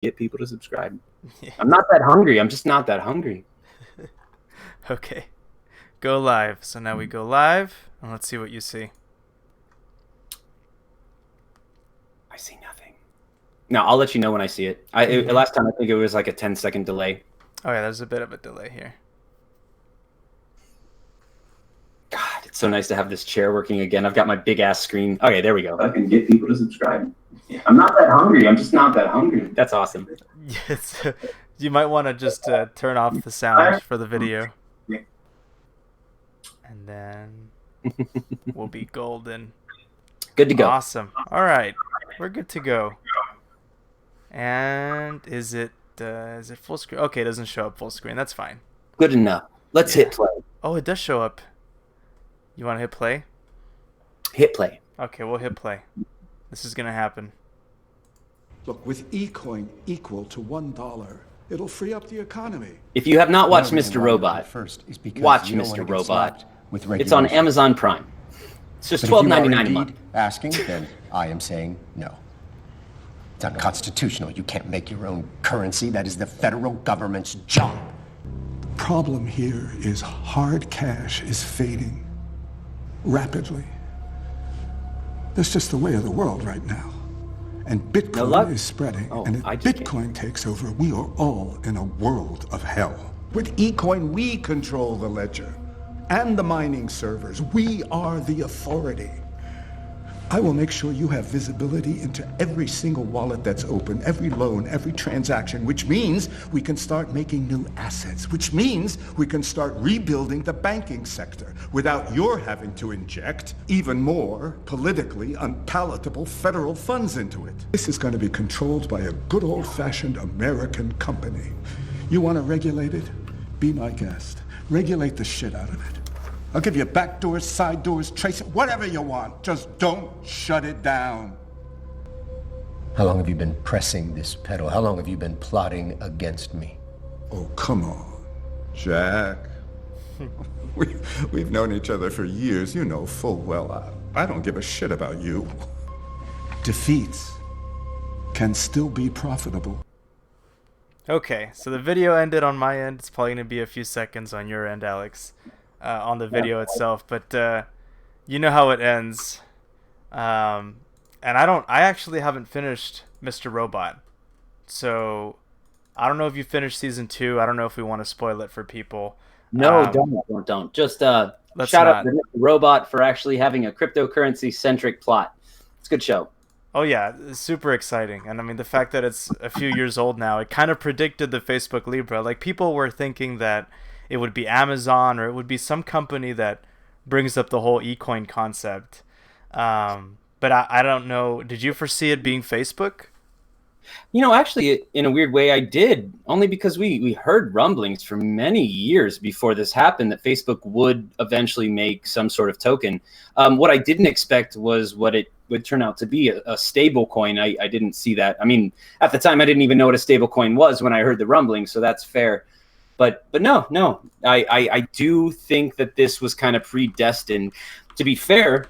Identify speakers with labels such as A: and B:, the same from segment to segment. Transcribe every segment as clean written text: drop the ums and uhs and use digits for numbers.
A: get people to subscribe.
B: Yeah.
A: I'm not that hungry. I'm just not that hungry.
B: Okay. Go live. So now we go live, and let's see what you see.
A: I see nothing. No, I'll let you know when I see it. Last time I think it was like a 10-second delay.
B: Oh yeah, there's a bit of a delay here.
A: God, it's so nice to have this chair working again. I've got my big ass screen. Okay, there we go. I can get people to subscribe. I'm not that hungry. I'm just not that hungry. That's awesome.
B: Yes. You might want to just turn off the sound for the video. And then we'll be golden.
A: Good to go.
B: Awesome. All right. We're good to go. And is it full screen? Okay, it doesn't show up full screen. That's fine.
A: Good enough. Let's hit play.
B: Oh, it does show up. You want to hit play?
A: Hit play.
B: Okay, we'll hit play. This is going to happen.
C: Look, with eCoin equal to $1, it'll free up the economy.
A: If you have not watched Mr. Robot, watch
D: you
A: Mr. Robot.
D: With
A: It's on Amazon Prime. It's just $12.99 a month.
D: Asking, then I am saying no. It's unconstitutional. You can't make your own currency. That is the federal government's job.
C: Problem here is hard cash is fading rapidly. That's just the way of the world right now. And Bitcoin is spreading. And if Bitcoin takes over, we are all in a world of hell. With eCoin, we control the ledger and the mining servers. We are the authority. I will make sure you have visibility into every single wallet that's open, every loan, every transaction, which means we can start making new assets, which means we can start rebuilding the banking sector without your having to inject even more politically unpalatable federal funds into it. This is going to be controlled by a good old-fashioned American company. You want to regulate it? Be my guest. Regulate the shit out of it. I'll give you back doors, side doors, trace it, whatever you want. Just don't shut it down.
D: How long have you been pressing this pedal? How long have you been plotting against me?
C: Oh, come on, Jack. We've known each other for years. You know full well I don't give a shit about you. Defeats can still be profitable.
B: Okay, so the video ended on my end. It's probably going to be a few seconds on your end, Alex. On the video itself, but you know how it ends. And I actually haven't finished Mr. Robot, so I don't know if you finished season 2. I don't know if we want to spoil it for people.
A: No, don't. Just shout out to Mr. Robot for actually having a cryptocurrency centric plot. It's a good show.
B: Oh yeah, it's super exciting. And I mean, the fact that it's a few years old now, it kind of predicted the Facebook Libra. Like, people were thinking that it would be Amazon or it would be some company that brings up the whole eCoin concept. But I don't know. Did you foresee it being Facebook?
A: You know, actually, in a weird way, I did. Only because we heard rumblings for many years before this happened that Facebook would eventually make some sort of token. What I didn't expect was what it would turn out to be, a stable coin. I didn't see that. I mean, at the time, I didn't even know what a stable coin was when I heard the rumblings, so that's fair. But no, I do think that this was kind of predestined. To be fair,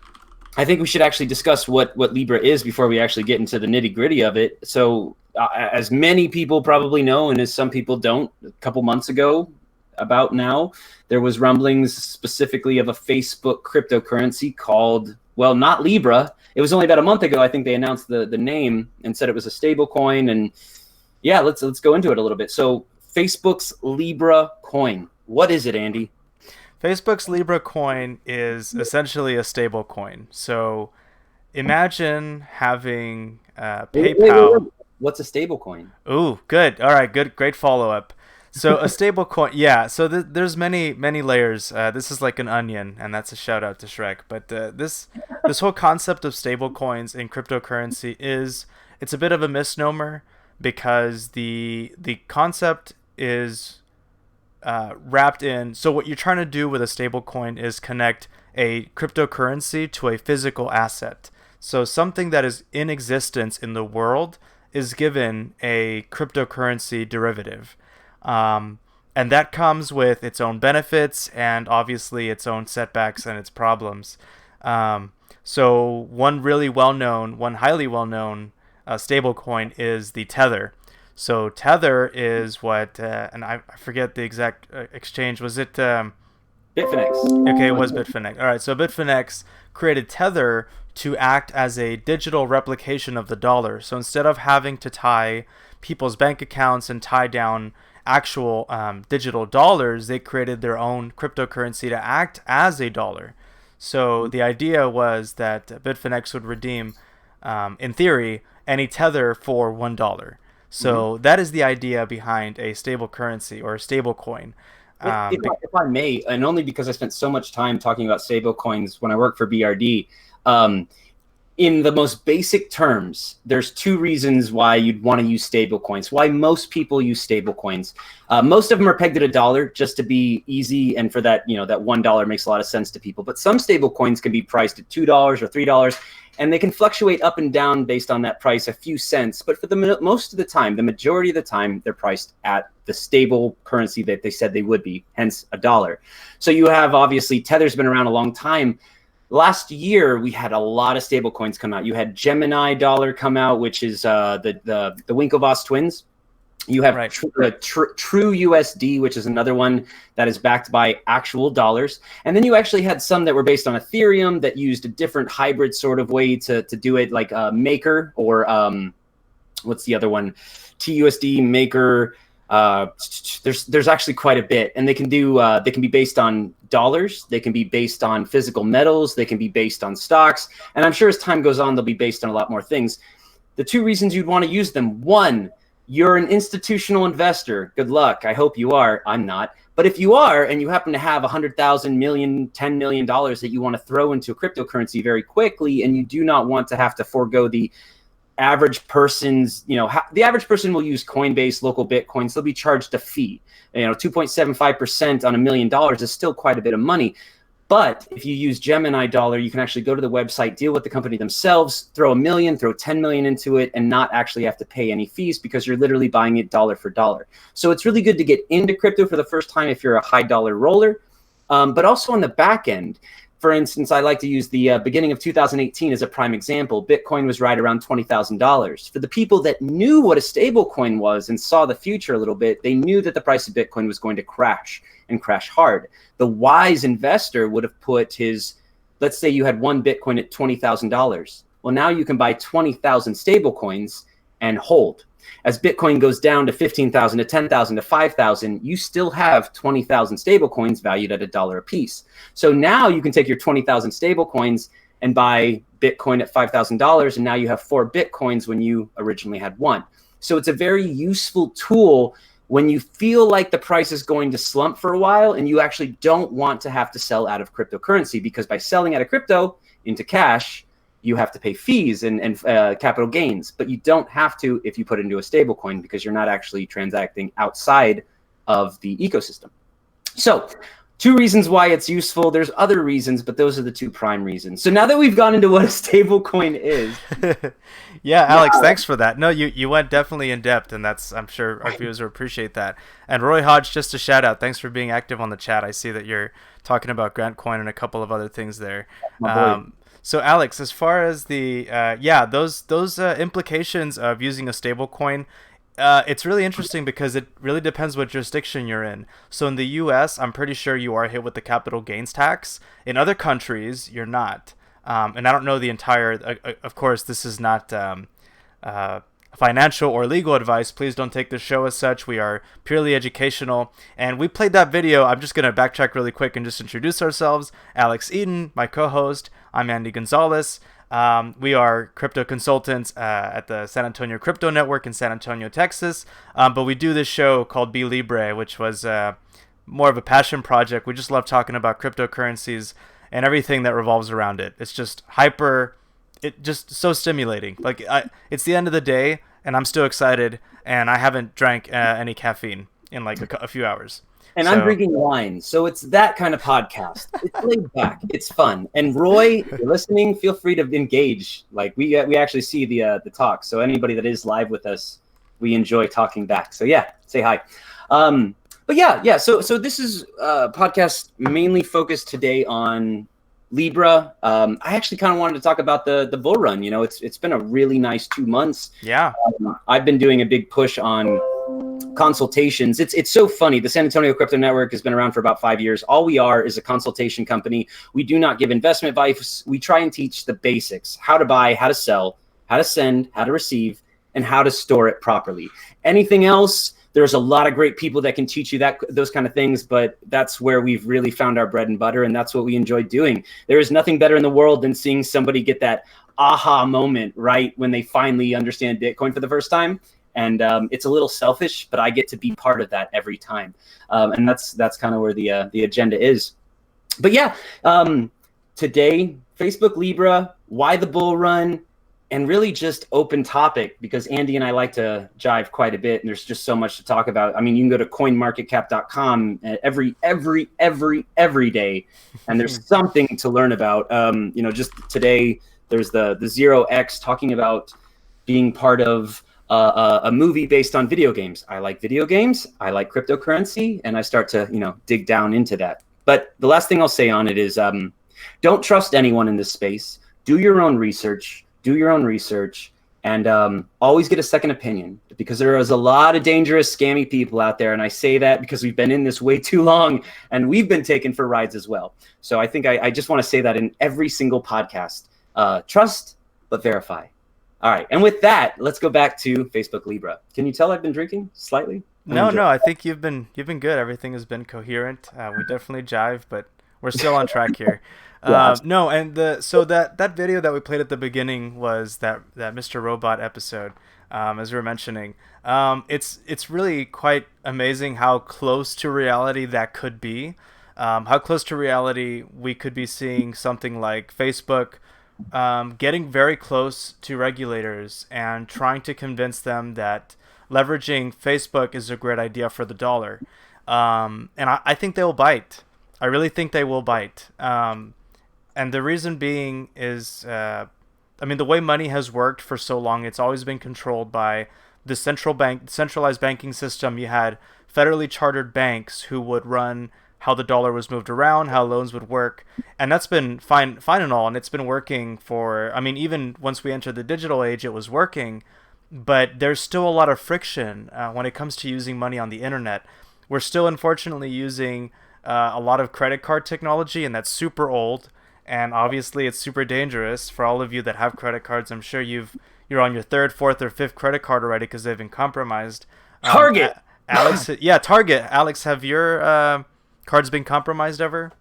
A: I think we should actually discuss what Libra is before we actually get into the nitty gritty of it. So as many people probably know, and as some people don't, a couple months ago, about now, there was rumblings specifically of a Facebook cryptocurrency called, well, not Libra. It was only about a month ago, I think they announced the name and said it was a stable coin. And yeah, let's go into it a little bit. So Facebook's Libra coin. What is it, Andy?
B: Facebook's Libra coin is essentially a stable coin. So imagine having PayPal.
A: Wait. What's a stable coin?
B: Ooh, good. All right, good, great follow up. So a stable coin, yeah. So there's many layers. This is like an onion, and that's a shout out to Shrek. But this whole concept of stable coins in cryptocurrency it's a bit of a misnomer, because the concept is wrapped in. So what you're trying to do with a stable coin is connect a cryptocurrency to a physical asset. So something that is in existence in the world is given a cryptocurrency derivative. And that comes with its own benefits and obviously its own setbacks and its problems. So one highly well-known stablecoin is the Tether. So Tether is what, and I forget the exact exchange. Was it?
A: Bitfinex.
B: Okay, it was Bitfinex. All right, so Bitfinex created Tether to act as a digital replication of the dollar. So instead of having to tie people's bank accounts and tie down actual digital dollars, they created their own cryptocurrency to act as a dollar. So the idea was that Bitfinex would redeem, in theory, any Tether for $1. So that is the idea behind a stable currency or a stable coin.
A: If I may, and only because I spent so much time talking about stable coins when I worked for BRD, in the most basic terms, there's two reasons why you'd want to use stable coins, why most people use stable coins. Most of them are pegged at $1 just to be easy, and for that, that $1 makes a lot of sense to people. But some stable coins can be priced at $2 or $3, and they can fluctuate up and down based on that price a few cents. But for the most of the time, the majority of the time, they're priced at the stable currency that they said they would be, hence $1. So you have, obviously, Tether's been around a long time. Last year, we had a lot of stable coins come out. You had Gemini dollar come out, which is the Winklevoss twins. You have True USD, which is another one that is backed by actual dollars. And then you actually had some that were based on Ethereum that used a different hybrid sort of way to do it, like Maker, or what's the other one? TUSD, Maker. There's actually quite a bit, and they can be based on dollars, they can be based on physical metals, they can be based on stocks, and I'm sure as time goes on, they'll be based on a lot more things. The two reasons you'd want to use them: one, you're an institutional investor. Good luck. I hope you are. I'm not. But if you are, and you happen to have $100,000, million, $10 million that you want to throw into a cryptocurrency very quickly, and you do not want to have to forego the average person's, the average person will use Coinbase, local Bitcoins. They'll be charged a fee. 2.75% on $1 million is still quite a bit of money. But if you use Gemini dollar, you can actually go to the website, deal with the company themselves, throw $1 million, throw 10 million into it, and not actually have to pay any fees because you're literally buying it dollar for dollar. So it's really good to get into crypto for the first time if you're a high dollar roller. But also on the back end, for instance, I like to use the beginning of 2018 as a prime example. Bitcoin was right around $20,000. For the people that knew what a stable coin was and saw the future a little bit, they knew that the price of Bitcoin was going to crash, and crash hard. The wise investor would have put his, let's say you had one Bitcoin at $20,000. Well, now you can buy 20,000 stable coins and hold. As Bitcoin goes down to 15,000 to 10,000 to 5,000, you still have 20,000 stable coins valued at $1 a piece. So now you can take your 20,000 stable coins and buy Bitcoin at $5,000, and now you have 4 Bitcoins when you originally had 1. So it's a very useful tool when you feel like the price is going to slump for a while and you actually don't want to have to sell out of cryptocurrency, because by selling out of crypto into cash, you have to pay fees and capital gains, but you don't have to if you put it into a stable coin, because you're not actually transacting outside of the ecosystem. So 2 reasons why it's useful. There's other reasons, but those are the 2 prime reasons. So now that we've gone into what a stable coin is.
B: Yeah, Alex, thanks for that. No, you went definitely in depth, and that's, I'm sure our viewers will appreciate that. And Roy Hodge, just a shout out. Thanks for being active on the chat. I see that you're talking about Grant Coin and a couple of other things there. So Alex, as far as the those implications of using a stable coin, it's really interesting because it really depends what jurisdiction you're in. So in the U.S., I'm pretty sure you are hit with the capital gains tax. In other countries, you're not. And I don't know the entire. Of course, this is not financial or legal advice. Please don't take the show as such. We are purely educational. And we played that video. I'm just going to backtrack really quick and just introduce ourselves. Alex Eden, my co-host. I'm Andy Gonzalez. We are crypto consultants at the San Antonio Crypto Network in San Antonio, Texas. But we do this show called Be Libre, which was more of a passion project. We just love talking about cryptocurrencies and everything that revolves around it. It's just just so stimulating. Like it's the end of the day, and I'm still excited, and I haven't drank any caffeine in like a few hours.
A: And I'm drinking wine, so it's that kind of podcast. It's laid back, it's fun. And Roy, if you're listening, feel free to engage. Like we actually see the talk. So anybody that is live with us, we enjoy talking back. So yeah, say hi. But yeah. So this is a podcast mainly focused today on Libra. I actually kind of wanted to talk about the bull run. You know, it's been a really nice 2 months.
B: Yeah.
A: I've been doing a big push on consultations. It's so funny. The San Antonio Crypto Network has been around for about 5 years. All we are is a consultation company. We do not give investment advice. We try and teach the basics: how to buy, how to sell, how to send, how to receive, and how to store it properly. Anything else, there's a lot of great people that can teach you those kind of things, but that's where we've really found our bread and butter, and that's what we enjoy doing. There is nothing better in the world than seeing somebody get that aha moment, right, when they finally understand Bitcoin for the first time. And it's a little selfish, but I get to be part of that every time. And that's kind of where the agenda is. But yeah, today, Facebook Libra, why the bull run, and really just open topic, because Andy and I like to jive quite a bit, and there's just so much to talk about. I mean, you can go to coinmarketcap.com every day, and there's something to learn about. You know, just today, there's the 0x talking about being part of a movie based on video games. I like video games, I like cryptocurrency, and I start to, you know, dig down into that. But the last thing I'll say on it is don't trust anyone in this space. Do your own research. And always get a second opinion, because there is a lot of dangerous, scammy people out there. And I say that because we've been in this way too long, and we've been taken for rides as well. So I think I just want to say that in every single podcast. Trust, but verify. All right. And with that, let's go back to Facebook Libra. Can you tell I've been drinking slightly?
B: No, I think you've been good. Everything has been coherent. We definitely jive, but we're still on track here. No, and so that video that we played at the beginning was that Mr. Robot episode, as we were mentioning. It's really quite amazing how close to reality that could be. How close to reality we could be seeing something like Facebook getting very close to regulators and trying to convince them that leveraging Facebook is a great idea for the dollar. And I think they will bite. I really think they will bite. And the reason being is, I mean, the way money has worked for so long, it's always been controlled by the centralized banking system. You had federally chartered banks who would run how the dollar was moved around, how loans would work. And that's been fine and all. And it's been working for, I mean, even once we entered the digital age, it was working. But there's still a lot of friction when it comes to using money on the internet. We're still, unfortunately, using a lot of credit card technology, and that's super old. And obviously, it's super dangerous for all of you that have credit cards. I'm sure you're on your third, fourth, or fifth credit card already because they've been compromised.
A: Target.
B: Alex, yeah, Target. Alex, have your cards been compromised ever?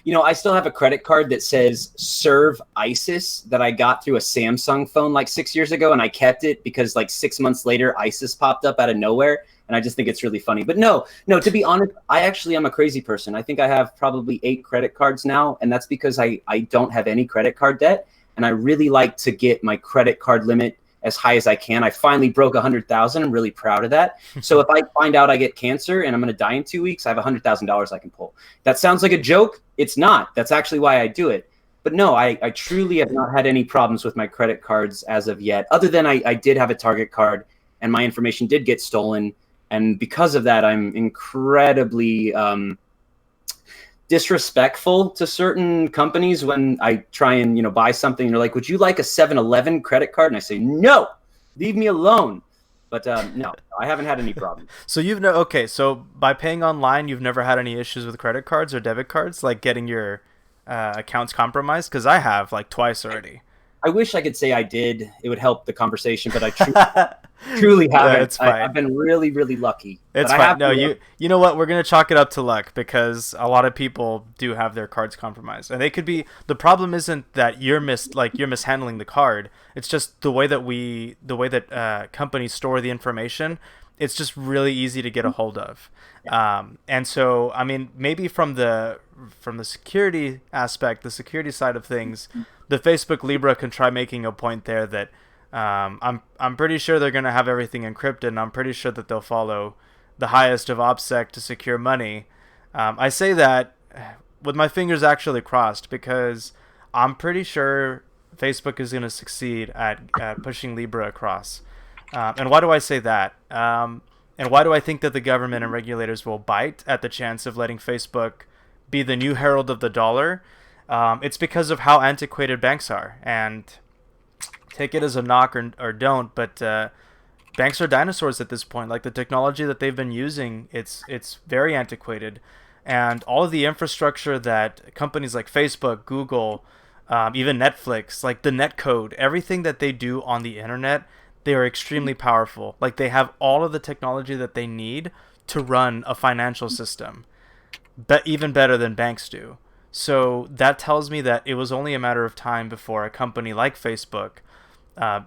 A: You know, I still have a credit card that says Serve ISIS that I got through a Samsung phone like 6 years ago, and I kept it because like 6 months later, ISIS popped up out of nowhere, and I just think it's really funny. But no, to be honest, I actually am a crazy person. I think I have probably 8 credit cards now, and that's because I don't have any credit card debt, and I really like to get my credit card limit as high as I can. I finally broke 100,000. I'm really proud of that. So if I find out I get cancer and I'm going to die in 2 weeks, I have $100,000 I can pull. That sounds like a joke. It's not. That's actually why I do it. But no, I truly have not had any problems with my credit cards as of yet, other than I did have a Target card and my information did get stolen. And because of that, I'm incredibly disrespectful to certain companies when I try and, you know, buy something. And they're like, would you like a 7-Eleven credit card? And I say, no, leave me alone. But no, I haven't had any problems.
B: So so by paying online, you've never had any issues with credit cards or debit cards, like getting your accounts compromised? Because I have like twice already.
A: I wish I could say I did. It would help the conversation, but I truly haven't.
B: Yeah, it's fine.
A: I've been really, really lucky.
B: It's fine. No, you know what? We're going to chalk it up to luck, because a lot of people do have their cards compromised. And they could be, the problem isn't that you're mishandling the card. It's just the way that companies store the information. It's just really easy to get a hold of. And so, I mean, maybe from the security aspect, the security side of things, the Facebook Libra can try making a point there that I'm pretty sure they're going to have everything encrypted, and I'm pretty sure that they'll follow the highest of OPSEC to secure money. I say that with my fingers actually crossed, because I'm pretty sure Facebook is going to succeed at pushing Libra across. And why do I say that? And why do I think that the government and regulators will bite at the chance of letting Facebook be the new herald of the dollar? It's because of how antiquated banks are. And take it as a knock or don't, but banks are dinosaurs at this point. Like the technology that they've been using, it's very antiquated. And all of the infrastructure that companies like Facebook, Google, even Netflix, like the netcode, everything that they do on the internet, they are extremely powerful. Like they have all of the technology that they need to run a financial system, but even better than banks do. So that tells me that it was only a matter of time before a company like Facebook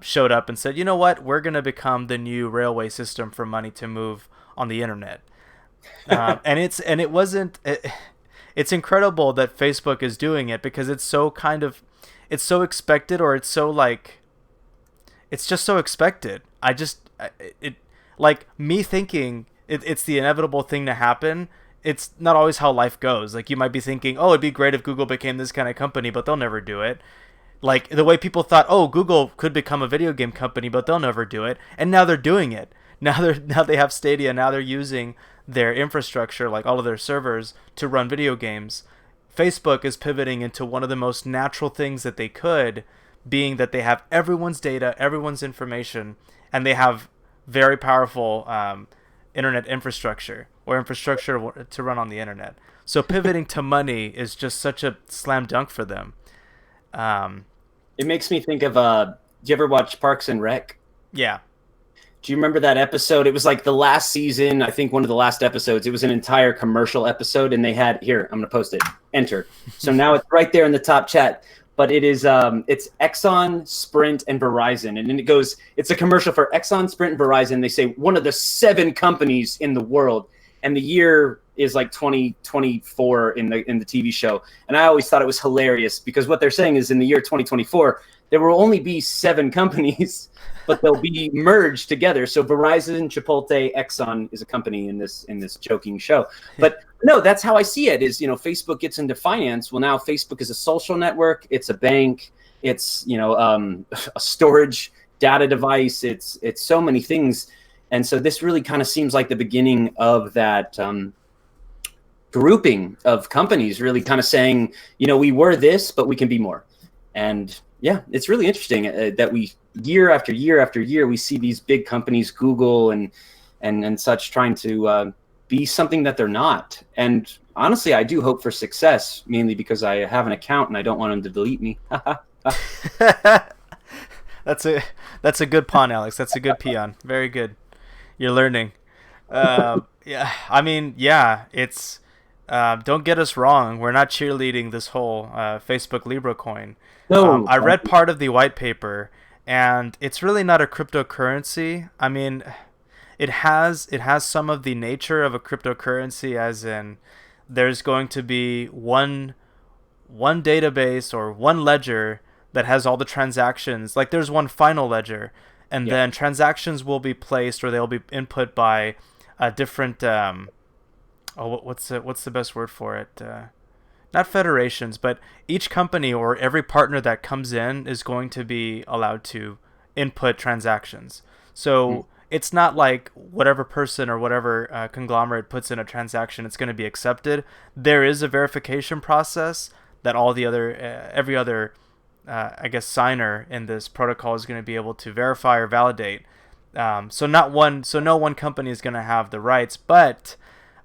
B: showed up and said, you know what, we're going to become the new railway system for money to move on the internet. It's incredible that Facebook is doing it, because it's so expected, or it's so like, it's just so expected. Like me thinking it's the inevitable thing to happen. It's not always how life goes. Like you might be thinking, oh, it'd be great if Google became this kind of company, but they'll never do it. Like the way people thought, oh, Google could become a video game company, but they'll never do it. And now they're doing it. Now they have Stadia. Now they're using their infrastructure, like all of their servers, to run video games. Facebook is pivoting into one of the most natural things that they could, being that they have everyone's data, everyone's information, and they have very powerful internet infrastructure, or infrastructure to run on the internet. So pivoting to money is just such a slam dunk for them.
A: It makes me think of, do you ever watch Parks and Rec?
B: Yeah.
A: Do you remember that episode? It was like the last season, I think one of the last episodes. It was an entire commercial episode, and they had, here, I'm going to post it, enter. So now it's right there in the top chat. But it is, it's Exxon, Sprint, and Verizon. And then it goes, it's a commercial for Exxon, Sprint, and Verizon. They say one of the 7 companies in the world. And the year is like 2024 in the TV show. And I always thought it was hilarious, because what they're saying is in the year 2024, there will only be 7 companies, but they'll be merged together. So Verizon, Chipotle, Exxon is a company in this joking show. But no, that's how I see it, is, Facebook gets into finance. Well, now Facebook is a social network. It's a bank. It's, a storage data device. It's so many things. And so this really kind of seems like the beginning of that grouping of companies really kind of saying, we were this, but we can be more. And yeah, it's really interesting that we, year after year after year, we see these big companies, Google and such, trying to be something that they're not. And honestly, I do hope for success, mainly because I have an account and I don't want them to delete me.
B: That's a good pawn, Alex. That's a good peon. Very good. You're learning. Yeah, I mean, yeah, it's don't get us wrong. We're not cheerleading this whole Facebook Libre coin.
A: No,
B: I read part of the white paper, and it's really not a cryptocurrency. I mean, it has some of the nature of a cryptocurrency, as in there's going to be one database or one ledger that has all the transactions. Like there's one final ledger, and then transactions will be placed, or they'll be input by a different what's the best word for it? Not federations, but each company or every partner that comes in is going to be allowed to input transactions. So it's not like whatever person or whatever conglomerate puts in a transaction, it's going to be accepted. There is a verification process that all the other every other I guess signer in this protocol is going to be able to verify or validate. So no one company is going to have the rights, but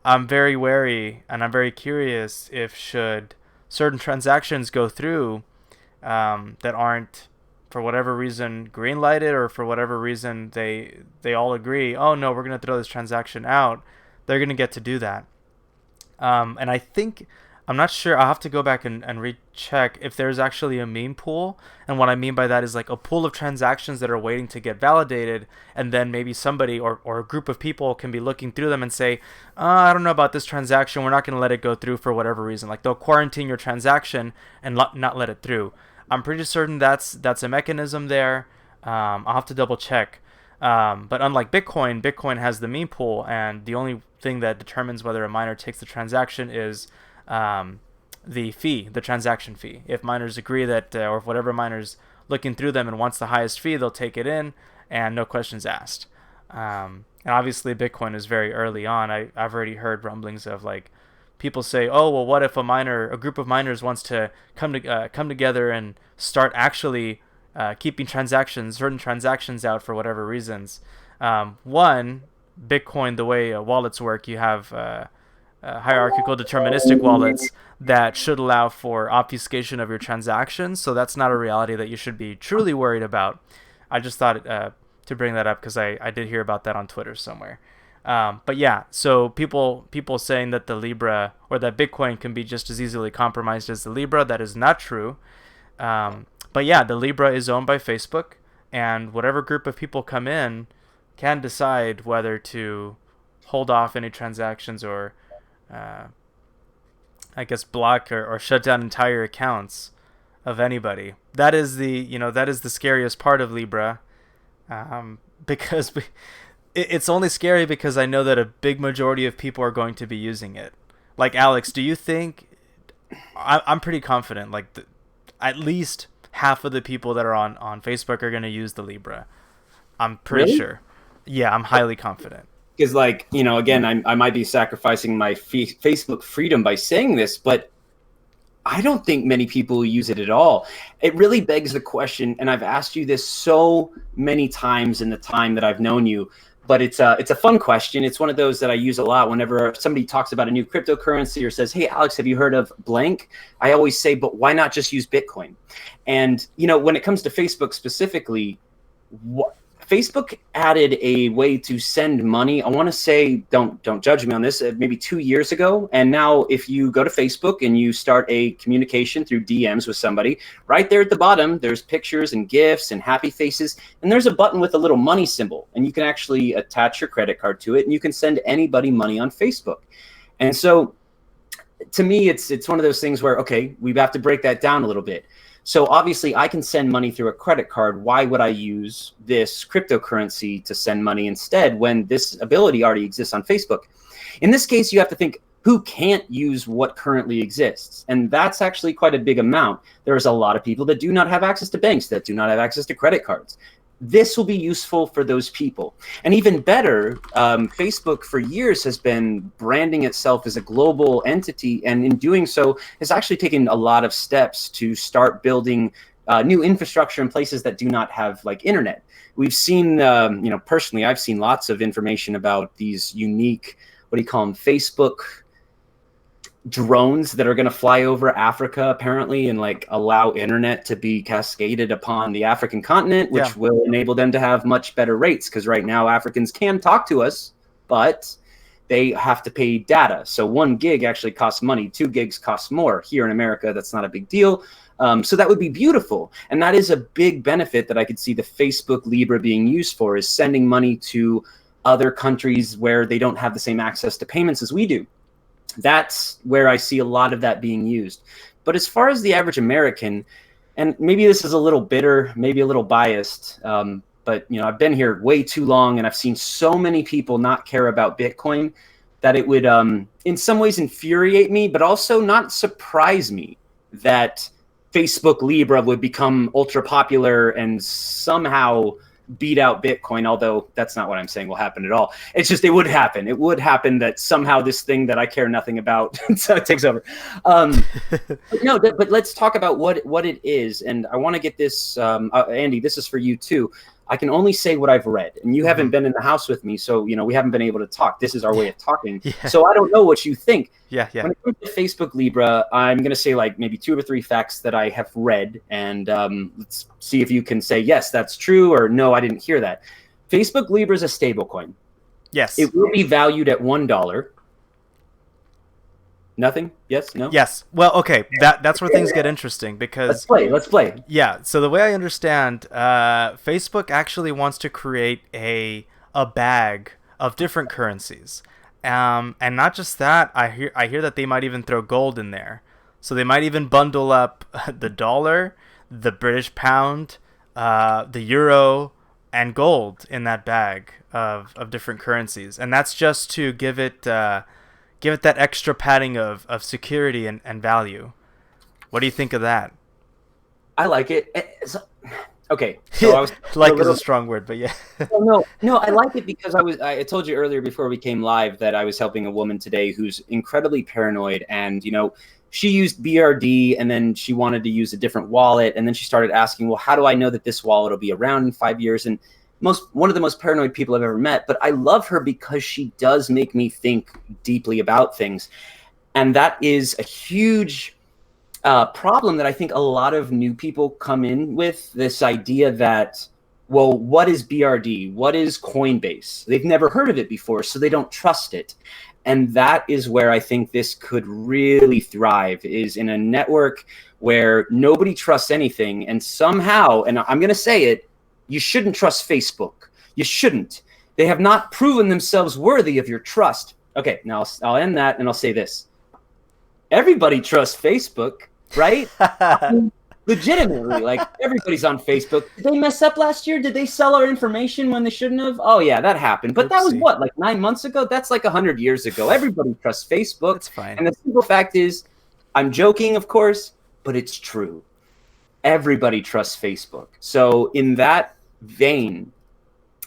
B: I'm very wary and I'm very curious if, should certain transactions go through that aren't, for whatever reason, green lighted, or for whatever reason they all agree, oh no, we're going to throw this transaction out, they're going to get to do that. And I think, I'm not sure, I'll have to go back and recheck if there's actually a meme pool. And what I mean by that is like a pool of transactions that are waiting to get validated, and then maybe somebody or a group of people can be looking through them and say, I don't know about this transaction, we're not going to let it go through for whatever reason. Like they'll quarantine your transaction and not let it through. I'm pretty certain that's a mechanism there. I'll have to double check. But unlike Bitcoin has the meme pool, and the only thing that determines whether a miner takes the transaction is the fee, the transaction fee. If miners agree that, or if whatever miner's looking through them and wants the highest fee, they'll take it in, and no questions asked. And obviously Bitcoin is very early on. I've already heard rumblings of like people say, oh, well, what if a group of miners wants to come together and start actually keeping certain transactions out for whatever reasons. One, Bitcoin, the way wallets work, you have hierarchical deterministic wallets that should allow for obfuscation of your transactions. So that's not a reality that you should be truly worried about. I just thought to bring that up because I did hear about that on Twitter somewhere. But yeah, so people saying that the Libra or that Bitcoin can be just as easily compromised as the Libra, that is not true. But yeah, the Libra is owned by Facebook, and whatever group of people come in can decide whether to hold off any transactions or I guess block or shut down entire accounts of anybody. That is the scariest part of Libra, because it's only scary because I know that a big majority of people are going to be using it. Like, Alex, do you think? I'm pretty confident. Like, at least half of the people that are on Facebook are going to use the Libra. I'm pretty sure. Yeah, I'm highly confident.
A: Because, like, again, I might be sacrificing my Facebook freedom by saying this, but I don't think many people use it at all. It really begs the question, and I've asked you this so many times in the time that I've known you, but it's a fun question. It's one of those that I use a lot whenever somebody talks about a new cryptocurrency or says, hey, Alex, have you heard of blank? I always say, but why not just use Bitcoin? And, when it comes to Facebook specifically, Facebook added a way to send money. I want to say, don't judge me on this, maybe 2 years ago. And now if you go to Facebook and you start a communication through DMs with somebody, right there at the bottom, there's pictures and GIFs and happy faces. And there's a button with a little money symbol. And you can actually attach your credit card to it. And you can send anybody money on Facebook. And so to me, it's one of those things where, okay, we have to break that down a little bit. So obviously I can send money through a credit card. Why would I use this cryptocurrency to send money instead when this ability already exists on Facebook? In this case, you have to think, who can't use what currently exists? And that's actually quite a big amount. There's a lot of people that do not have access to banks, that do not have access to credit cards. This will be useful for those people. And even better, Facebook for years has been branding itself as a global entity, and in doing so has actually taken a lot of steps to start building new infrastructure in places that do not have like internet. We've seen, personally, I've seen lots of information about these unique, what do you call them, Facebook drones that are going to fly over Africa apparently and like allow internet to be cascaded upon the African continent, which will enable them to have much better rates, because right now Africans can talk to us, but they have to pay data. So 1 gig actually costs money. 2 gigs costs more. Here in America, that's not a big deal. So that would be beautiful. And that is a big benefit that I could see the Facebook Libra being used for, is sending money to other countries where they don't have the same access to payments as we do. That's where I see a lot of that being used. But as far as the average American, and maybe this is a little bitter, maybe a little biased, but I've been here way too long, and I've seen so many people not care about Bitcoin that it would in some ways infuriate me, but also not surprise me that Facebook Libra would become ultra popular and somehow beat out Bitcoin, although that's not what I'm saying will happen at all. It's just, it would happen. It would happen that somehow this thing that I care nothing about takes over. But let's talk about what it is. And I want to get this, Andy, this is for you too. I can only say what I've read, and you haven't been in the house with me, so we haven't been able to talk. This is our way of talking. So I don't know what you think. When it comes to Facebook Libra, I'm going to say like maybe 2 or 3 facts that I have read, and let's see if you can say yes, that's true, or no, I didn't hear that. Facebook Libra is a stable coin.
B: Yes.
A: It will be valued at $1. Nothing? Yes? No?
B: Yes. Well, okay. That's where things get interesting, because
A: let's play.
B: Yeah. So the way I understand, Facebook actually wants to create a bag of different currencies, and not just that. I hear that they might even throw gold in there. So they might even bundle up the dollar, the British pound, the euro, and gold in that bag of different currencies, and that's just to give it that extra padding of security and value. What do you think of that?
A: I like it. Okay, so I was
B: like is a strong word, but yeah.
A: No, I like it because I told you earlier before we came live that I was helping a woman today who's incredibly paranoid, and she used BRD and then she wanted to use a different wallet, and then she started asking, well, how do I know that this wallet will be around in 5 years? And one of the most paranoid people I've ever met, but I love her because she does make me think deeply about things, and that is a huge problem that I think a lot of new people come in with, this idea that, well, what is BRD? What is Coinbase? They've never heard of it before, so they don't trust it. And that is where I think this could really thrive, is in a network where nobody trusts anything. And somehow, and I'm going to say it, you shouldn't trust Facebook. You shouldn't. They have not proven themselves worthy of your trust. Okay, now I'll end that and I'll say this. Everybody trusts Facebook, right? Legitimately, like everybody's on Facebook. Did they mess up last year? Did they sell our information when they shouldn't have? Oh yeah, that happened. But that was what, like 9 months ago? That's like 100 years ago. Everybody trusts Facebook.
B: That's fine.
A: And the simple fact is, I'm joking, of course, but it's true. Everybody trusts Facebook. So in that vein,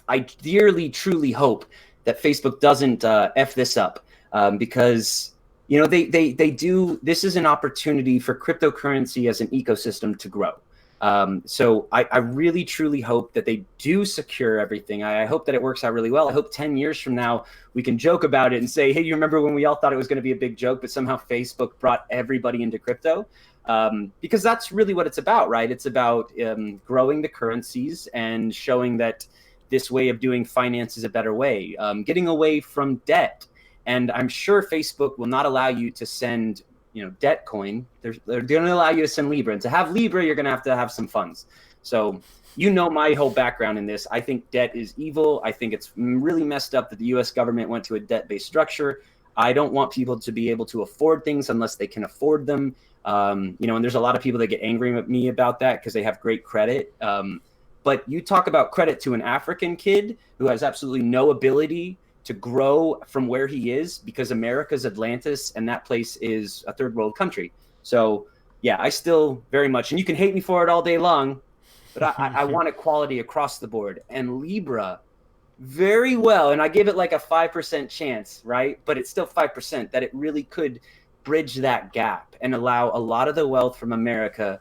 A: I dearly, truly hope that Facebook doesn't F this up, because they do. This is an opportunity for cryptocurrency as an ecosystem to grow. So I really, truly hope that they do secure everything. I hope that it works out really well. I hope 10 years from now, we can joke about it and say, hey, you remember when we all thought it was going to be a big joke, but somehow Facebook brought everybody into crypto? Because that's really what it's about, right? It's about growing the currencies and showing that this way of doing finance is a better way, getting away from debt. And I'm sure Facebook will not allow you to send, debt coin. They're going to allow you to send Libre. And to have Libre, you're going to have some funds. So my whole background in this. I think debt is evil. I think it's really messed up that the U.S. government went to a debt-based structure. I don't want people to be able to afford things unless they can afford them. And there's a lot of people that get angry at me about that because they have great credit. But you talk about credit to an African kid who has absolutely no ability to grow from where he is, because America's Atlantis and that place is a third world country. So yeah, I still very much, and you can hate me for it all day long, but I want equality across the board. And Libra, very well, and I give it like a 5% chance, right? But it's still 5% that it really could bridge that gap and allow a lot of the wealth from America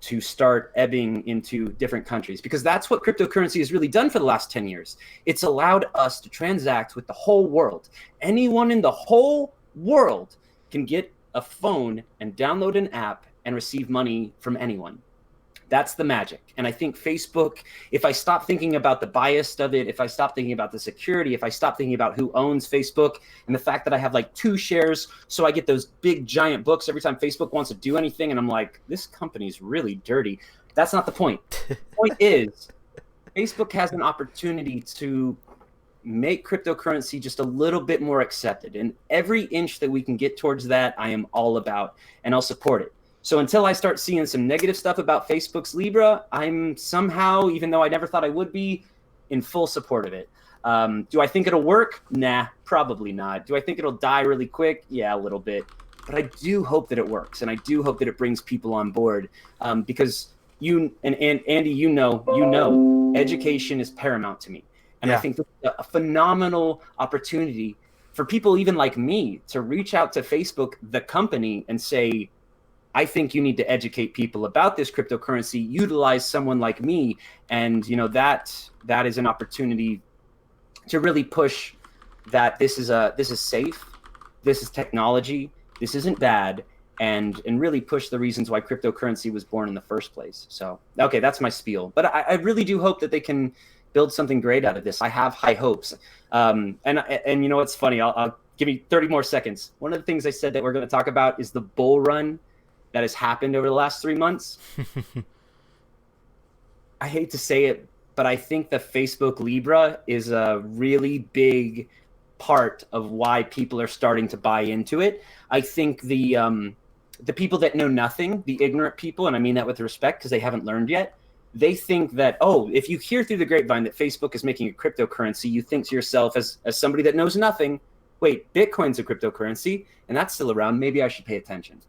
A: to start ebbing into different countries, because that's what cryptocurrency has really done for the last 10 years. It's allowed us to transact with the whole world. Anyone in the whole world can get a phone and download an app and receive money from anyone. That's the magic. And I think Facebook, if I stop thinking about the bias of it, if I stop thinking about the security, if I stop thinking about who owns Facebook and the fact that I have like 2 shares, so I get those big giant books every time Facebook wants to do anything, and I'm like, this company's really dirty. That's not the point. The point is, Facebook has an opportunity to make cryptocurrency just a little bit more accepted. And every inch that we can get towards that, I am all about, and I'll support it. So until I start seeing some negative stuff about Facebook's Libra, I'm somehow, even though I never thought I would be, in full support of it. Do I think it'll work? Nah, probably not. Do I think it'll die really quick? Yeah, a little bit. But I do hope that it works, and I do hope that it brings people on board, because you and Andy, education is paramount to me. And I think this is a phenomenal opportunity for people even like me to reach out to Facebook, the company, and say, I think you need to educate people about this cryptocurrency, utilize someone like me. And, that is an opportunity to really push that this is safe, this is technology, this isn't bad, and really push the reasons why cryptocurrency was born in the first place. So, okay, that's my spiel. But I really do hope that they can build something great out of this. I have high hopes. And it's funny, I'll give you 30 more seconds. One of the things I said that we're going to talk about is the bull run that has happened over the last 3 months. I hate to say it, but I think the Facebook Libra is a really big part of why people are starting to buy into it. I think the people that know nothing, the ignorant people, and I mean that with respect because they haven't learned yet, they think that, if you hear through the grapevine that Facebook is making a cryptocurrency, you think to yourself as somebody that knows nothing, wait, Bitcoin's a cryptocurrency and that's still around. Maybe I should pay attention.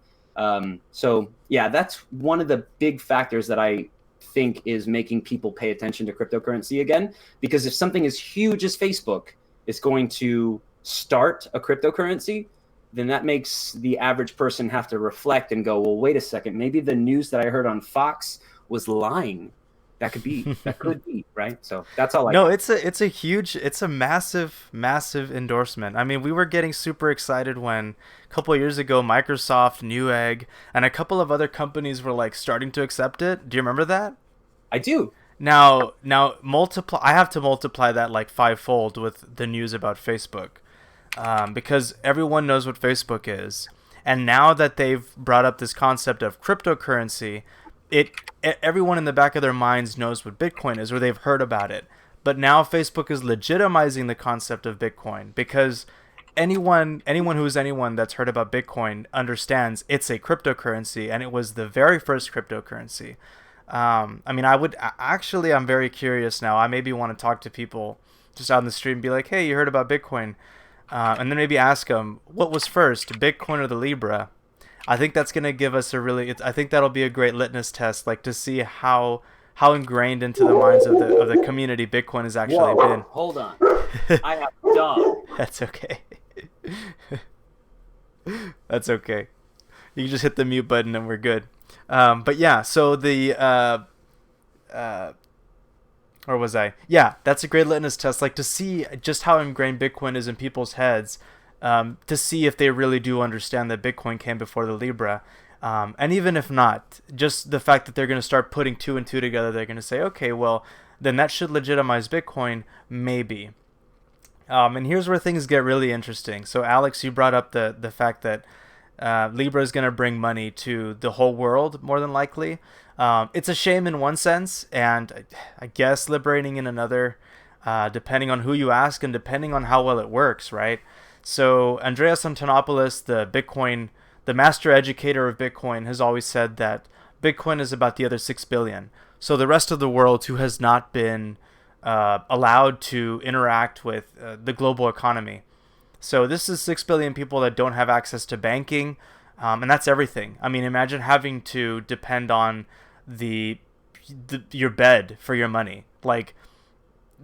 A: So yeah, that's one of the big factors that I think is making people pay attention to cryptocurrency again. Because if something as huge as Facebook is going to start a cryptocurrency, then that makes the average person have to reflect and go, well, wait a second, maybe the news that I heard on Fox was lying. That could be, right? So that's all I
B: No,
A: get.
B: it's a massive endorsement. I mean, we were getting super excited when a couple of years ago Microsoft, Newegg, and a couple of other companies were like starting to accept it. Do you remember that?
A: I do.
B: Now multiply. I have to multiply that like fivefold with the news about Facebook, because everyone knows what Facebook is, and now that they've brought up this concept of cryptocurrency, everyone in the back of their minds knows what Bitcoin is, or they've heard about it. But now Facebook is legitimizing the concept of Bitcoin, because anyone that's heard about Bitcoin understands it's a cryptocurrency, and it was the very first cryptocurrency. I mean, I'm very curious now. I maybe want to talk to people just out in the street and be like, hey, you heard about Bitcoin? And then maybe ask them, what was first, Bitcoin or the Libra? I think that's going to give us I think that'll be a great litmus test, like to see how ingrained into the minds of the community Bitcoin has actually been.
A: Hold on. I have a dog.
B: That's okay. That's okay. You can just hit the mute button and we're good. But yeah, so where was I? Yeah, that's a great litmus test, like to see just how ingrained Bitcoin is in people's heads, to see if they really do understand that Bitcoin came before the Libra. And even if not, just the fact that they're going to start putting two and two together, they're going to say, okay, well, then that should legitimize Bitcoin, maybe. And here's where things get really interesting. So, Alex, you brought up the fact that Libra is going to bring money to the whole world, more than likely. It's a shame in one sense, and I guess liberating in another, depending on who you ask and depending on how well it works, right? So Andreas Antonopoulos, the master educator of Bitcoin, has always said that Bitcoin is about the other 6 billion. So the rest of the world who has not been allowed to interact with the global economy. So this is 6 billion people that don't have access to banking, and that's everything. I mean, imagine having to depend on your bed for your money, like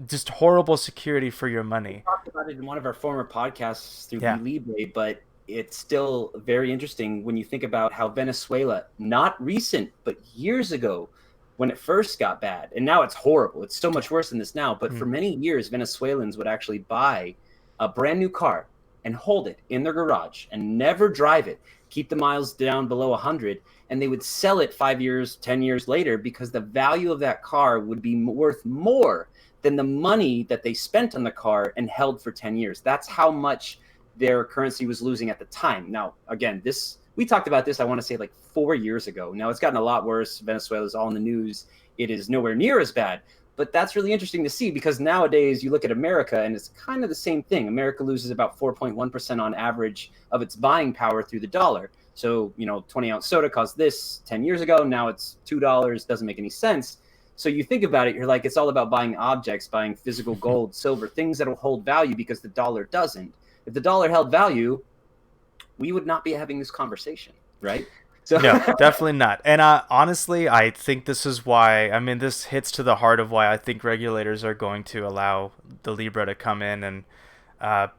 B: just horrible security for your money.
A: We talked about it in one of our former podcasts through Libre, but it's still very interesting when you think about how Venezuela, not recent, but years ago, when it first got bad, and now it's horrible. It's so much worse than this now. But for many years, Venezuelans would actually buy a brand new car and hold it in their garage and never drive it, keep the miles down below 100, and they would sell it 5 years, 10 years later, because the value of that car would be worth more than the money that they spent on the car and held for 10 years. That's how much their currency was losing at the time. Now, again, we talked about this, I want to say like 4 years ago. Now it's gotten a lot worse. Venezuela's all in the news. It is nowhere near as bad. But that's really interesting to see, because nowadays you look at America and it's kind of the same thing. America loses about 4.1% on average of its buying power through the dollar. So, 20-ounce soda cost this 10 years ago. Now it's $2. Doesn't make any sense. So you think about it, you're like, it's all about buying objects, buying physical gold, silver, things that will hold value, because the dollar doesn't. If the dollar held value, we would not be having this conversation, right? So
B: no, definitely not. And honestly, I think this is why, this hits to the heart of why I think regulators are going to allow the Libra to come in and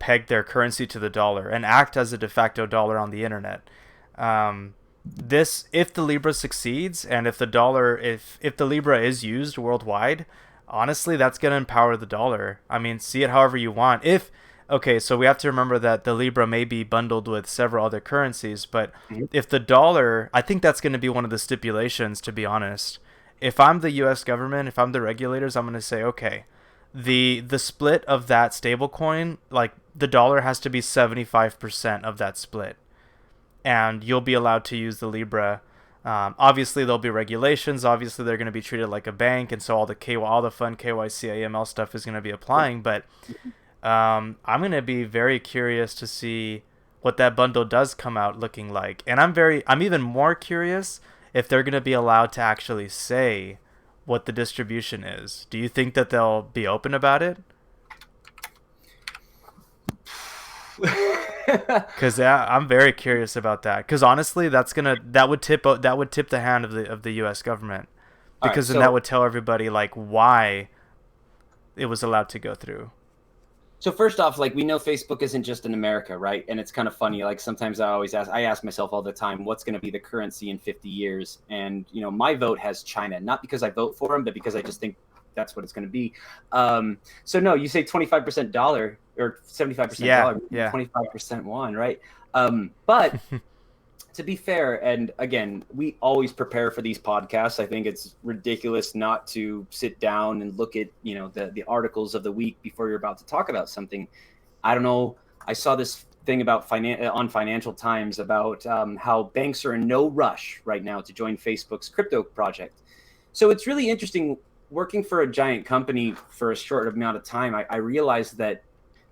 B: peg their currency to the dollar and act as a de facto dollar on the internet. If the Libra succeeds, and if the Libra is used worldwide, honestly, that's going to empower the dollar. See it however you want. So we have to remember that the Libra may be bundled with several other currencies, but if the dollar, I think that's going to be one of the stipulations, to be honest. If I'm the U.S. government, if I'm the regulators, I'm going to say, okay, the split of that stablecoin, like the dollar has to be 75% of that split, and you'll be allowed to use the Libra. Obviously, there'll be regulations. Obviously, they're going to be treated like a bank, and so all the fun KYC, AML stuff is going to be applying, but I'm going to be very curious to see what that bundle does come out looking like. And I'm even more curious if they're going to be allowed to actually say what the distribution is. Do you think that they'll be open about it? Because I'm very curious about that. Because honestly, that would tip the hand of the U.S. government. because then that would tell everybody like why it was allowed to go through.
A: So first off, like, we know Facebook isn't just in America, right? And it's kind of funny. Like, sometimes I ask myself all the time, what's going to be the currency in 50 years? And, you know, my vote has China, not because I vote for them, but because I just think that's what it's going to be. So no, you say 25% dollar or 75% dollar, 25% won, right? But to be fair, and again, we always prepare for these podcasts. I think it's ridiculous not to sit down and look at, you know, the articles of the week before you're about to talk about something. I don't know. I saw this thing about on Financial Times about how banks are in no rush right now to join Facebook's crypto project. So it's really interesting working for a giant company for a short amount of time. I realized that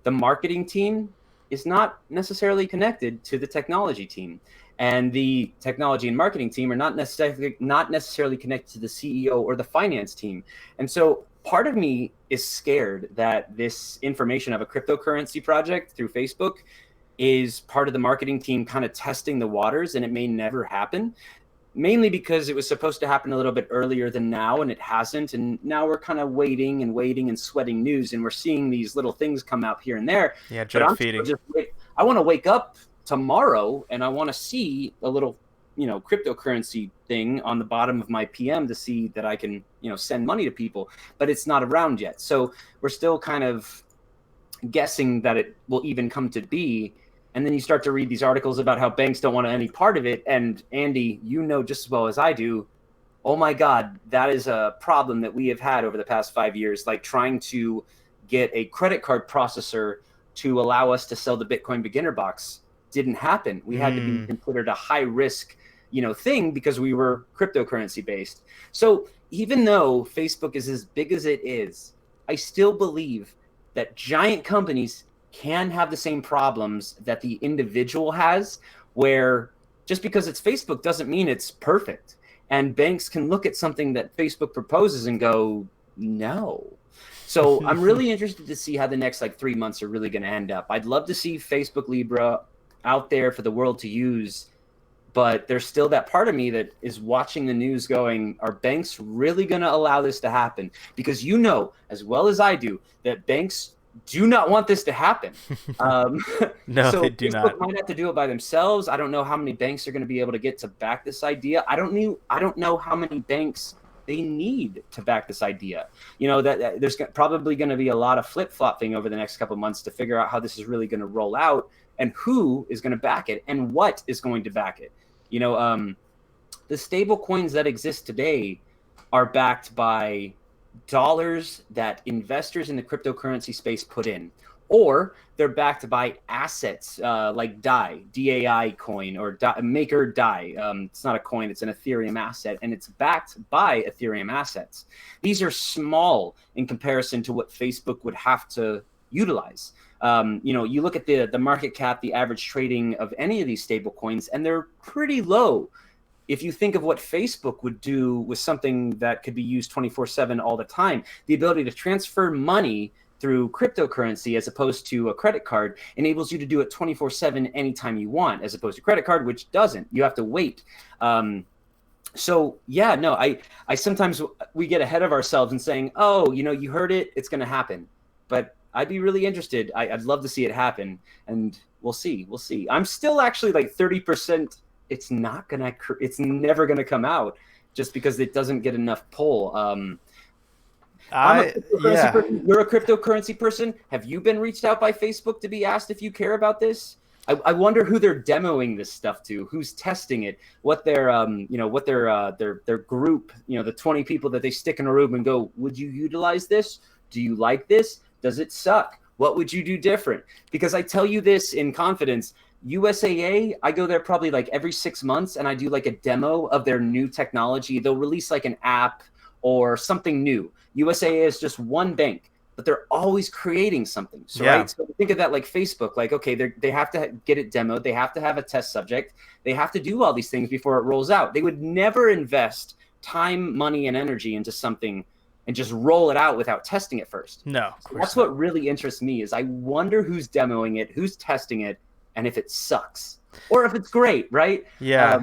A: the marketing team is not necessarily connected to the technology team. And the technology and marketing team are not necessarily connected to the CEO or the finance team. And so part of me is scared that this information of a cryptocurrency project through Facebook is part of the marketing team kind of testing the waters, and it may never happen, mainly because it was supposed to happen a little bit earlier than now, and it hasn't. And now we're kind of waiting and sweating news, and we're seeing these little things come out here and there.
B: Yeah, drip feeding.
A: I want to wake up tomorrow and I want to see a little, you know, cryptocurrency thing on the bottom of my PM to see that I can, you know, send money to people, but it's not around yet. So we're still kind of guessing that it will even come to be. And then you start to read these articles about how banks don't want any part of it. And Andy, you know just as well as I do, oh my God, that is a problem that we have had over the past 5 years, like trying to get a credit card processor to allow us to sell the Bitcoin beginner box. Didn't happen. We had to be considered a high risk, you know, thing because we were cryptocurrency based. So even though Facebook is as big as it is, I still believe that giant companies can have the same problems that the individual has, where just because it's Facebook doesn't mean it's perfect. And banks can look at something that Facebook proposes and go, no. So I'm really interested to see how the next like 3 months are really going to end up. I'd love to see Facebook Libre out there for the world to use, but there's still that part of me that is watching the news going, are banks really going to allow this to happen? Because you know as well as I do that banks do not want this to happen.
B: No,
A: so
B: they do
A: Facebook
B: not.
A: might have to do it by themselves. I don't know how many banks are going to be able to get to back this idea. I don't know how many banks they need to back this idea. You know, that there's probably going to be a lot of flip-flopping over the next couple of months to figure out how this is really going to roll out, and who is going to back it and what is going to back it. You know, the stable coins that exist today are backed by dollars that investors in the cryptocurrency space put in, or they're backed by assets like DAI coin or Maker DAI. It's not a coin, it's an Ethereum asset, and it's backed by Ethereum assets. These are small in comparison to what Facebook would have to utilize. You know, you look at the market cap, the average trading of any of these stable coins, and they're pretty low. If you think of what Facebook would do with something that could be used 24/7 all the time, the ability to transfer money through cryptocurrency as opposed to a credit card enables you to do it 24/7 anytime you want, as opposed to credit card, which doesn't. You have to wait. So yeah, no, I sometimes we get ahead of ourselves and saying, oh, you know, you heard it, it's going to happen. But I'd be really interested. I'd love to see it happen, and we'll see. I'm still actually like 30%. It's never gonna come out just because it doesn't get enough pull. You're a cryptocurrency person. Have you been reached out by Facebook to be asked if you care about this? I wonder who they're demoing this stuff to, who's testing it, what their group, you know, the 20 people that they stick in a room and go, would you utilize this? Do you like this? Does it suck? What would you do different? Because I tell you this in confidence, USAA, I go there probably like every 6 months and I do like a demo of their new technology. They'll release like an app or something new. USAA is just one bank, but they're always creating something. So,
B: yeah.
A: Right? So think of that like Facebook, like, okay, they have to get it demoed. They have to have a test subject. They have to do all these things before it rolls out. They would never invest time, money, and energy into something and just roll it out without testing it first.
B: No.
A: So that's what really interests me is I wonder who's demoing it, who's testing it, and if it sucks or if it's great, right?
B: Yeah.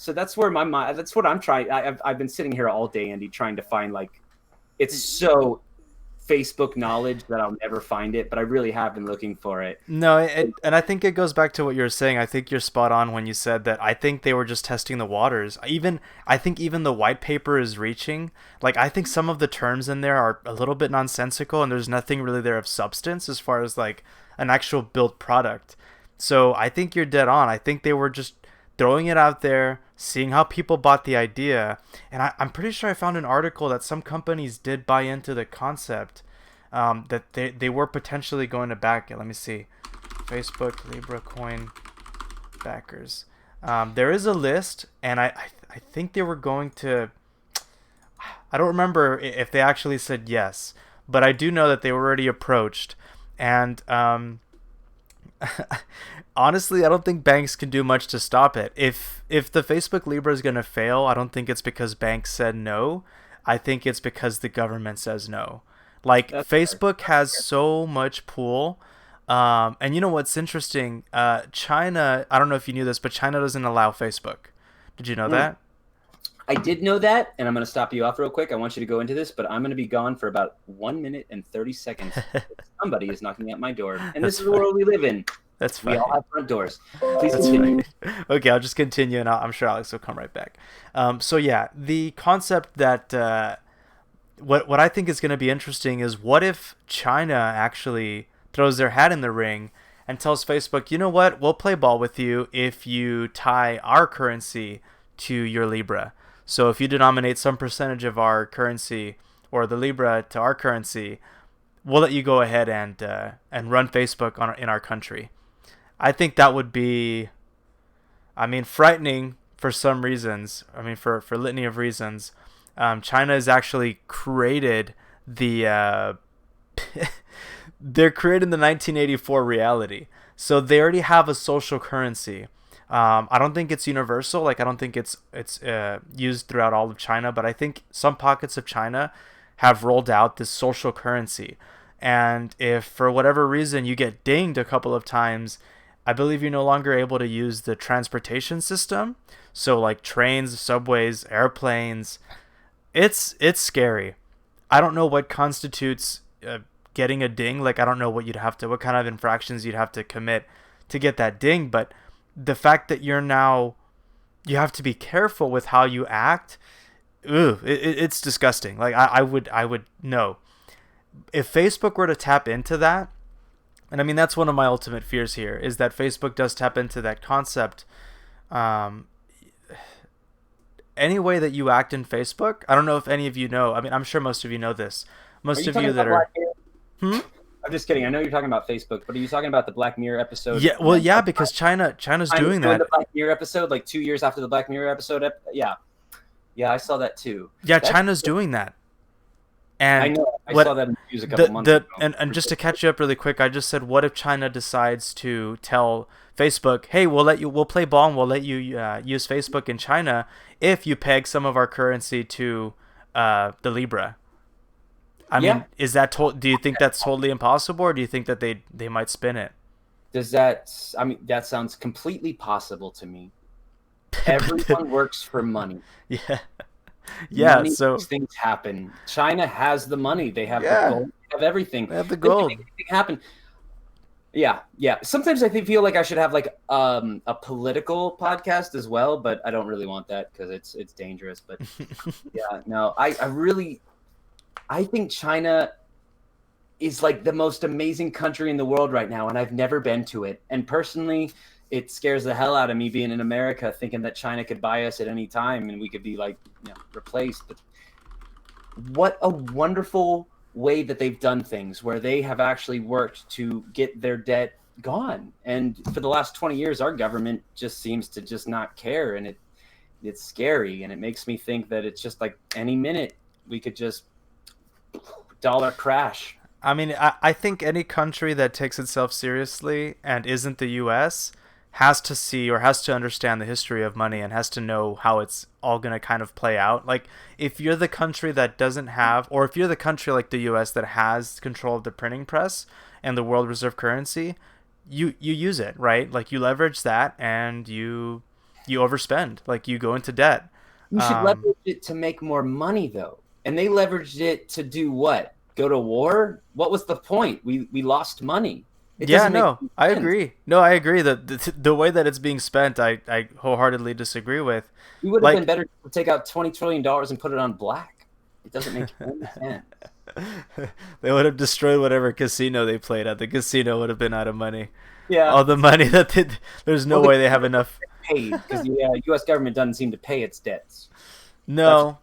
A: So that's where my mind. That's what I'm trying. I've been sitting here all day, Andy, trying to find like. It's so Facebook knowledge that I'll never find it, but I really have been looking for it.
B: No, and I think it goes back to what you were saying. I think you're spot on when you said that. I think they were just testing the waters. I think even the white paper is reaching. Like, I think some of the terms in there are a little bit nonsensical, and there's nothing really there of substance as far as like an actual built product. So I think you're dead on. I think they were just throwing it out there, seeing how people bought the idea. And I'm pretty sure I found an article that some companies did buy into the concept, that they were potentially going to back it. Let me see. Facebook Libra coin backers. There is a list, and I think they were going to... I don't remember if they actually said yes, but I do know that they were already approached. And honestly, I don't think banks can do much to stop it. If the Facebook Libra is going to fail, I don't think it's because banks said no. I think it's because the government says no. Like, that's Facebook has so much pull. And you know what's interesting? China, I don't know if you knew this, but China doesn't allow Facebook. Did you know that?
A: I did know that, and I'm going to stop you off real quick. I want you to go into this, but I'm going to be gone for about 1 minute and 30 seconds. Somebody is knocking at my door, and this is the world we live in.
B: That's fine.
A: We all have front doors. Please continue.
B: Okay, I'll just continue, and I'm sure Alex will come right back. So yeah, the concept that what I think is going to be interesting is, what if China actually throws their hat in the ring and tells Facebook, you know what, we'll play ball with you if you tie our currency to your Libra. So if you denominate some percentage of our currency or the Libra to our currency, we'll let you go ahead and run Facebook in our country. I think that would be, frightening for some reasons. For litany of reasons. China has actually created the they're creating the 1984 reality. So they already have a social currency. I don't think it's universal. Like, I don't think it's used throughout all of China, but I think some pockets of China have rolled out this social currency. And if for whatever reason you get dinged a couple of times, I believe you're no longer able to use the transportation system. So like trains, subways, airplanes, it's scary. I don't know what constitutes getting a ding. Like, I don't know what kind of infractions you'd have to commit to get that ding, but the fact that you have to be careful with how you act, it's disgusting. Like, I would know. If Facebook were to tap into that, and that's one of my ultimate fears here, is that Facebook does tap into that concept. Any way that you act in Facebook, I don't know if any of you know. I'm sure most of you know this. Most of you that are...
A: I'm just kidding. I know you're talking about Facebook, but are you talking about the Black Mirror episode?
B: Yeah, well, yeah, because China's doing that.
A: The Black Mirror episode, like 2 years after the Black Mirror episode. Yeah, I saw that too.
B: Yeah, China's doing that. And
A: I know. I saw that in the news a couple months ago.
B: And just to catch you up really quick, I just said, what if China decides to tell Facebook, hey, we'll play ball and we'll let you use Facebook in China if you peg some of our currency to the Libra? Is that do you think that's totally impossible, or do you think that they might spin it?
A: That sounds completely possible to me. Everyone works for money.
B: Yeah.
A: Money
B: So
A: makes things happen. China has the money. They have the gold. They have everything.
B: They have the gold.
A: They make anything happen. Yeah. Sometimes I feel like I should have like a political podcast as well, but I don't really want that because it's dangerous. But yeah, no, I think China is like the most amazing country in the world right now, and I've never been to it. And personally, it scares the hell out of me being in America, thinking that China could buy us at any time and we could be like, replaced. But what a wonderful way that they've done things, where they have actually worked to get their debt gone. And for the last 20 years, our government just seems to just not care, and it's scary, and it makes me think that it's just like any minute we could just dollar crash.
B: I think any country that takes itself seriously and isn't the U.S. has to see or has to understand the history of money and has to know how it's all going to kind of play out. Like, if you're the country that doesn't have, or if you're the country like the U.S. that has control of the printing press and the world reserve currency, you use it, right? Like, you leverage that and you you overspend, like you go into debt.
A: You should leverage it to make more money, though. And they leveraged it to do what? Go to war? What was the point? We lost money. It
B: Yeah,
A: doesn't make
B: no,
A: any
B: I
A: sense.
B: agree. No, I agree that the way that it's being spent, I wholeheartedly disagree with.
A: We would have been
B: Like,
A: better to take out $20 trillion and put it on black. It doesn't make any sense.
B: they would have destroyed whatever casino they played at. The casino would have been out of money.
A: Yeah.
B: All the money that there's no way they have enough.
A: Paid because the U.S. government doesn't seem to pay its debts.
B: No,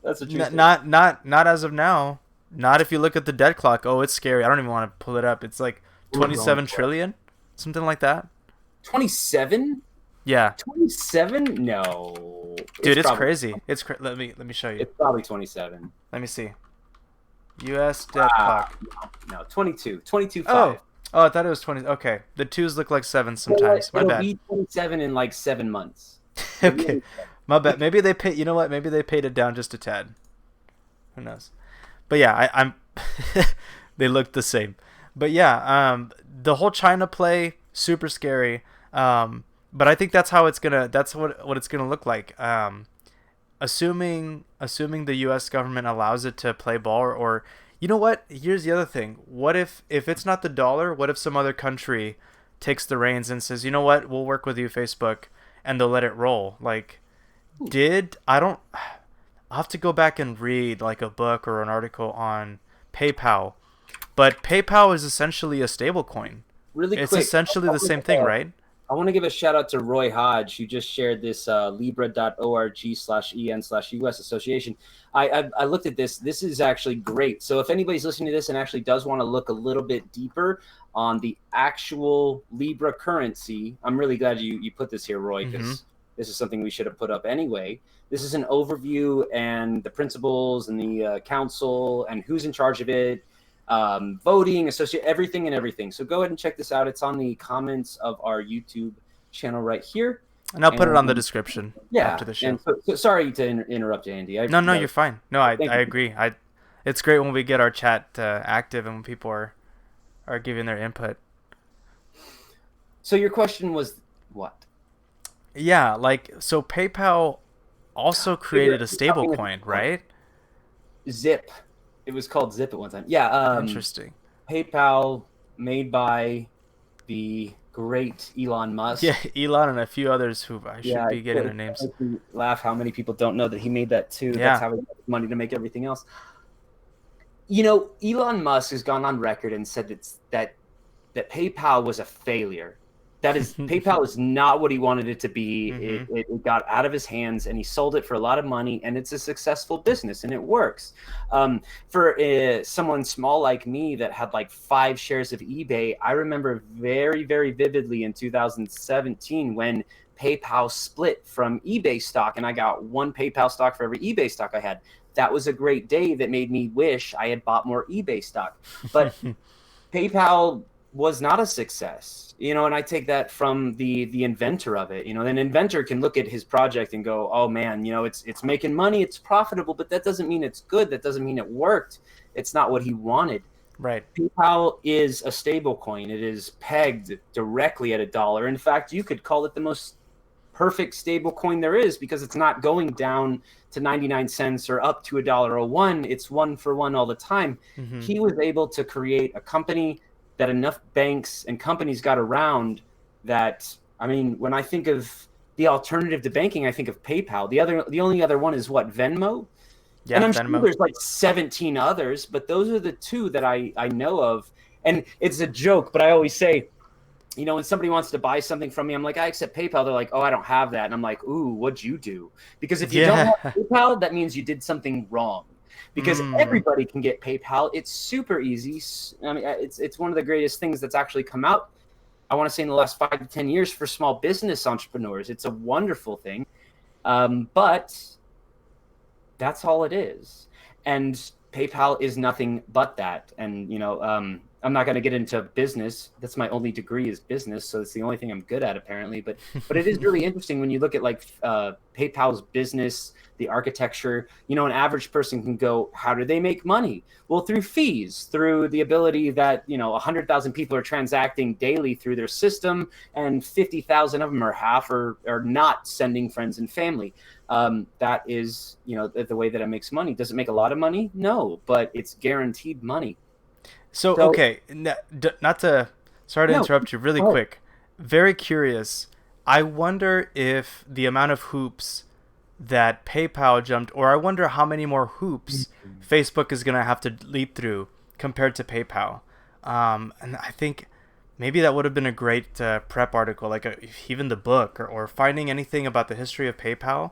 A: That's a true
B: not as of now. Not if you look at the debt clock. Oh, it's scary. I don't even want to pull it up. It's like 27 trillion, something like that.
A: 27?
B: Yeah,
A: 27? No,
B: dude, it's
A: probably,
B: crazy. Let me show you.
A: It's probably 27.
B: Let me see. U.S. debt clock.
A: No, 22. 22.5.
B: Oh, I thought it was 20. Okay, the twos look like sevens sometimes. My
A: It'll
B: bad.
A: be 27 in like 7 months.
B: Okay, my bad. Maybe they pay. You know what? Maybe they paid it down just a tad. Who knows? But yeah, I'm. They look the same. But yeah, the whole China play, super scary. But I think that's how it's gonna. That's what it's gonna look like. Assuming the U.S. government allows it to play ball, or you know what? Here's the other thing. What if it's not the dollar? What if some other country takes the reins and says, you know what? We'll work with you, Facebook, and they'll let it roll. Like, I'll have to go back and read like a book or an article on PayPal, but PayPal is essentially a stable coin.
A: Really
B: it's
A: quick,
B: essentially the same thing, right?
A: I want to give a shout out to Roy Hodge, who just shared this Libre.org/en/US association. I looked at this. This is actually great. So if anybody's listening to this and actually does want to look a little bit deeper on the actual Libra currency, I'm really glad you put this here, Roy, because this is something we should have put up anyway. This is an overview and the principles and the council and who's in charge of it. Voting, associate, everything. So go ahead and check this out. It's on the comments of our YouTube channel right here.
B: And I'll put it on the description after the show.
A: And so sorry to interrupt you, Andy.
B: No, you're fine. No, I agree. It's great when we get our chat active and when people are giving their input.
A: So your question was what?
B: Yeah, so PayPal also created a stable coin, right?
A: Zip. It was called Zip at one time. Yeah.
B: Interesting.
A: PayPal, made by the great Elon Musk.
B: Yeah, Elon and a few others who I should be getting their names.
A: Laugh how many people don't know that he made that too.
B: Yeah.
A: That's how he got money to make everything else. You know, Elon Musk has gone on record and said that PayPal was a failure. That is, PayPal is not what he wanted it to be. It got out of his hands, and he sold it for a lot of money, and it's a successful business, and it works. For someone small like me that had like 5 shares of eBay, I remember very, very vividly in 2017 when PayPal split from eBay stock, and I got 1 PayPal stock for every eBay stock I had. That was a great day that made me wish I had bought more eBay stock. But PayPal was not a success, and I take that from the inventor of it. An inventor can look at his project and go, oh man, it's making money, it's profitable, but that doesn't mean it's good. That doesn't mean it worked. It's not what he wanted.
B: Right.
A: PayPal is a stable coin. It is pegged directly at $1. In fact, you could call it the most perfect stable coin there is, because it's not going down to 99 cents or up to $1.01. It's 1 for 1 all the time. He was able to create a company that enough banks and companies got around that, I mean, when I think of the alternative to banking, I think of PayPal. The only other one is what, Venmo?
B: Yeah,
A: and I'm
B: Venmo.
A: sure there's like 17 others, but those are the 2 that I know of. And it's a joke, but I always say, when somebody wants to buy something from me, I'm like, I accept PayPal. They're like, oh, I don't have that. And I'm like, ooh, what'd you do? Because if you don't have PayPal, that means you did something wrong. Because everybody can get PayPal. It's super easy. I mean, it's one of the greatest things that's actually come out, I want to say, in the last 5 to 10 years for small business entrepreneurs. It's a wonderful thing. But that's all it is. And PayPal is nothing but that. And, I'm not going to get into business. That's my only degree is business, so it's the only thing I'm good at apparently. But it is really interesting when you look at like PayPal's business, the architecture. You know, an average person can go, how do they make money? Well, through fees, through the ability that 100,000 people are transacting daily through their system, and 50,000 of them are not sending friends and family. That is the way that it makes money. Does it make a lot of money? No, but it's guaranteed money.
B: So okay, not to sorry to interrupt you really quick. Very curious. I wonder if the amount of hoops that PayPal jumped, or I wonder how many more hoops Facebook is going to have to leap through compared to PayPal. And I think maybe that would have been a great prep article, like even the book or finding anything about the history of PayPal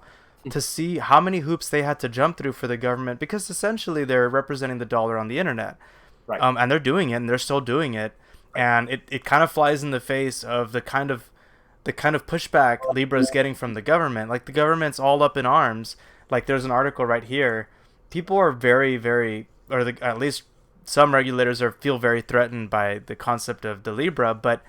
B: to see how many hoops they had to jump through for the government, because essentially they're representing the dollar on the internet. Right. And they're doing it, and they're still doing it, and it kind of flies in the face of the kind of pushback Libra is getting from the government. Like, the government's all up in arms. Like, there's an article right here. People are very, very, at least some regulators feel very threatened by the concept of the Libra, but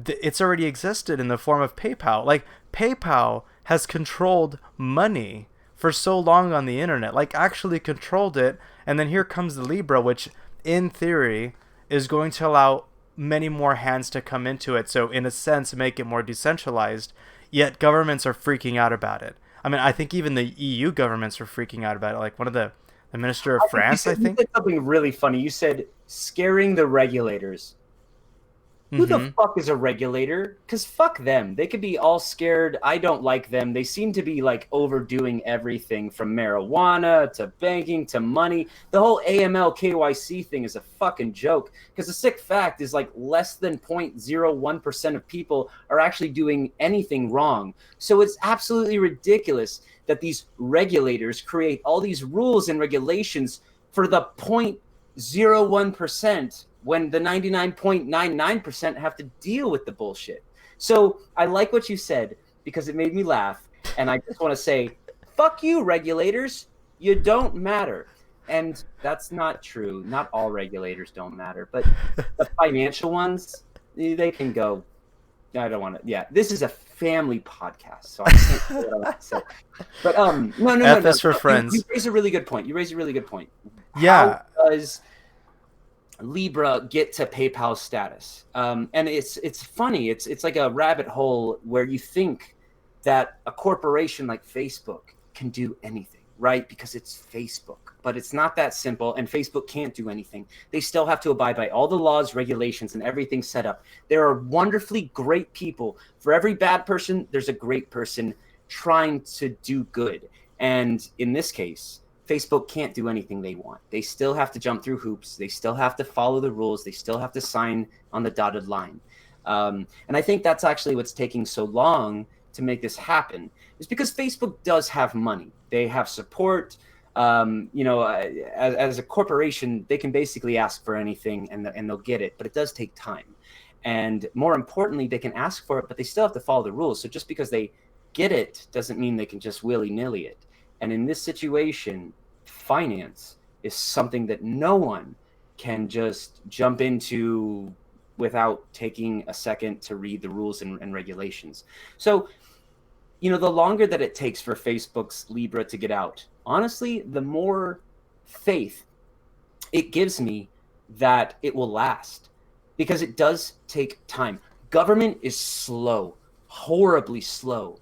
B: it's already existed in the form of PayPal. Like, PayPal has controlled money for so long on the internet, like actually controlled it, and then here comes the Libra, which in theory is going to allow many more hands to come into it, so in a sense make it more decentralized, yet governments are freaking out about it. I mean, I think even the EU governments are freaking out about it. Like the minister of France, I think.
A: You said something really funny. You said scaring the regulators. Who the fuck is a regulator? Because fuck them. They could be all scared. I don't like them. They seem to be like overdoing everything from marijuana to banking to money. The whole AML KYC thing is a fucking joke. Because the sick fact is like less than 0.01% of people are actually doing anything wrong. So it's absolutely ridiculous that these regulators create all these rules and regulations for the 0.01%. when the 99.99% have to deal with the bullshit. So I like what you said because it made me laugh. And I just want to say, fuck you, regulators. You don't matter. And that's not true. Not all regulators don't matter. But the financial ones, they can go. I don't want to. Yeah, this is a family podcast, so I can't say what I want to say. But no.
B: For friends.
A: You raise a really good point.
B: Yeah.
A: How does Libra get to PayPal status? And it's funny. It's like a rabbit hole where you think that a corporation like Facebook can do anything, right? Because it's Facebook. But it's not that simple, and Facebook can't do anything. They still have to abide by all the laws, regulations, and everything set up. There are wonderfully great people. For every bad person, there's a great person trying to do good. And in this case, Facebook can't do anything they want. They still have to jump through hoops. They still have to follow the rules. They still have to sign on the dotted line. And I think that's actually what's taking so long to make this happen, is because Facebook does have money. They have support. As a corporation, they can basically ask for anything and they'll get it, but it does take time. And more importantly, they can ask for it, but they still have to follow the rules. So just because they get it doesn't mean they can just willy-nilly it. And in this situation, finance is something that no one can just jump into without taking a second to read the rules and regulations. So, the longer that it takes for Facebook's Libra to get out, honestly, the more faith it gives me that it will last, because it does take time. Government is slow, horribly slow.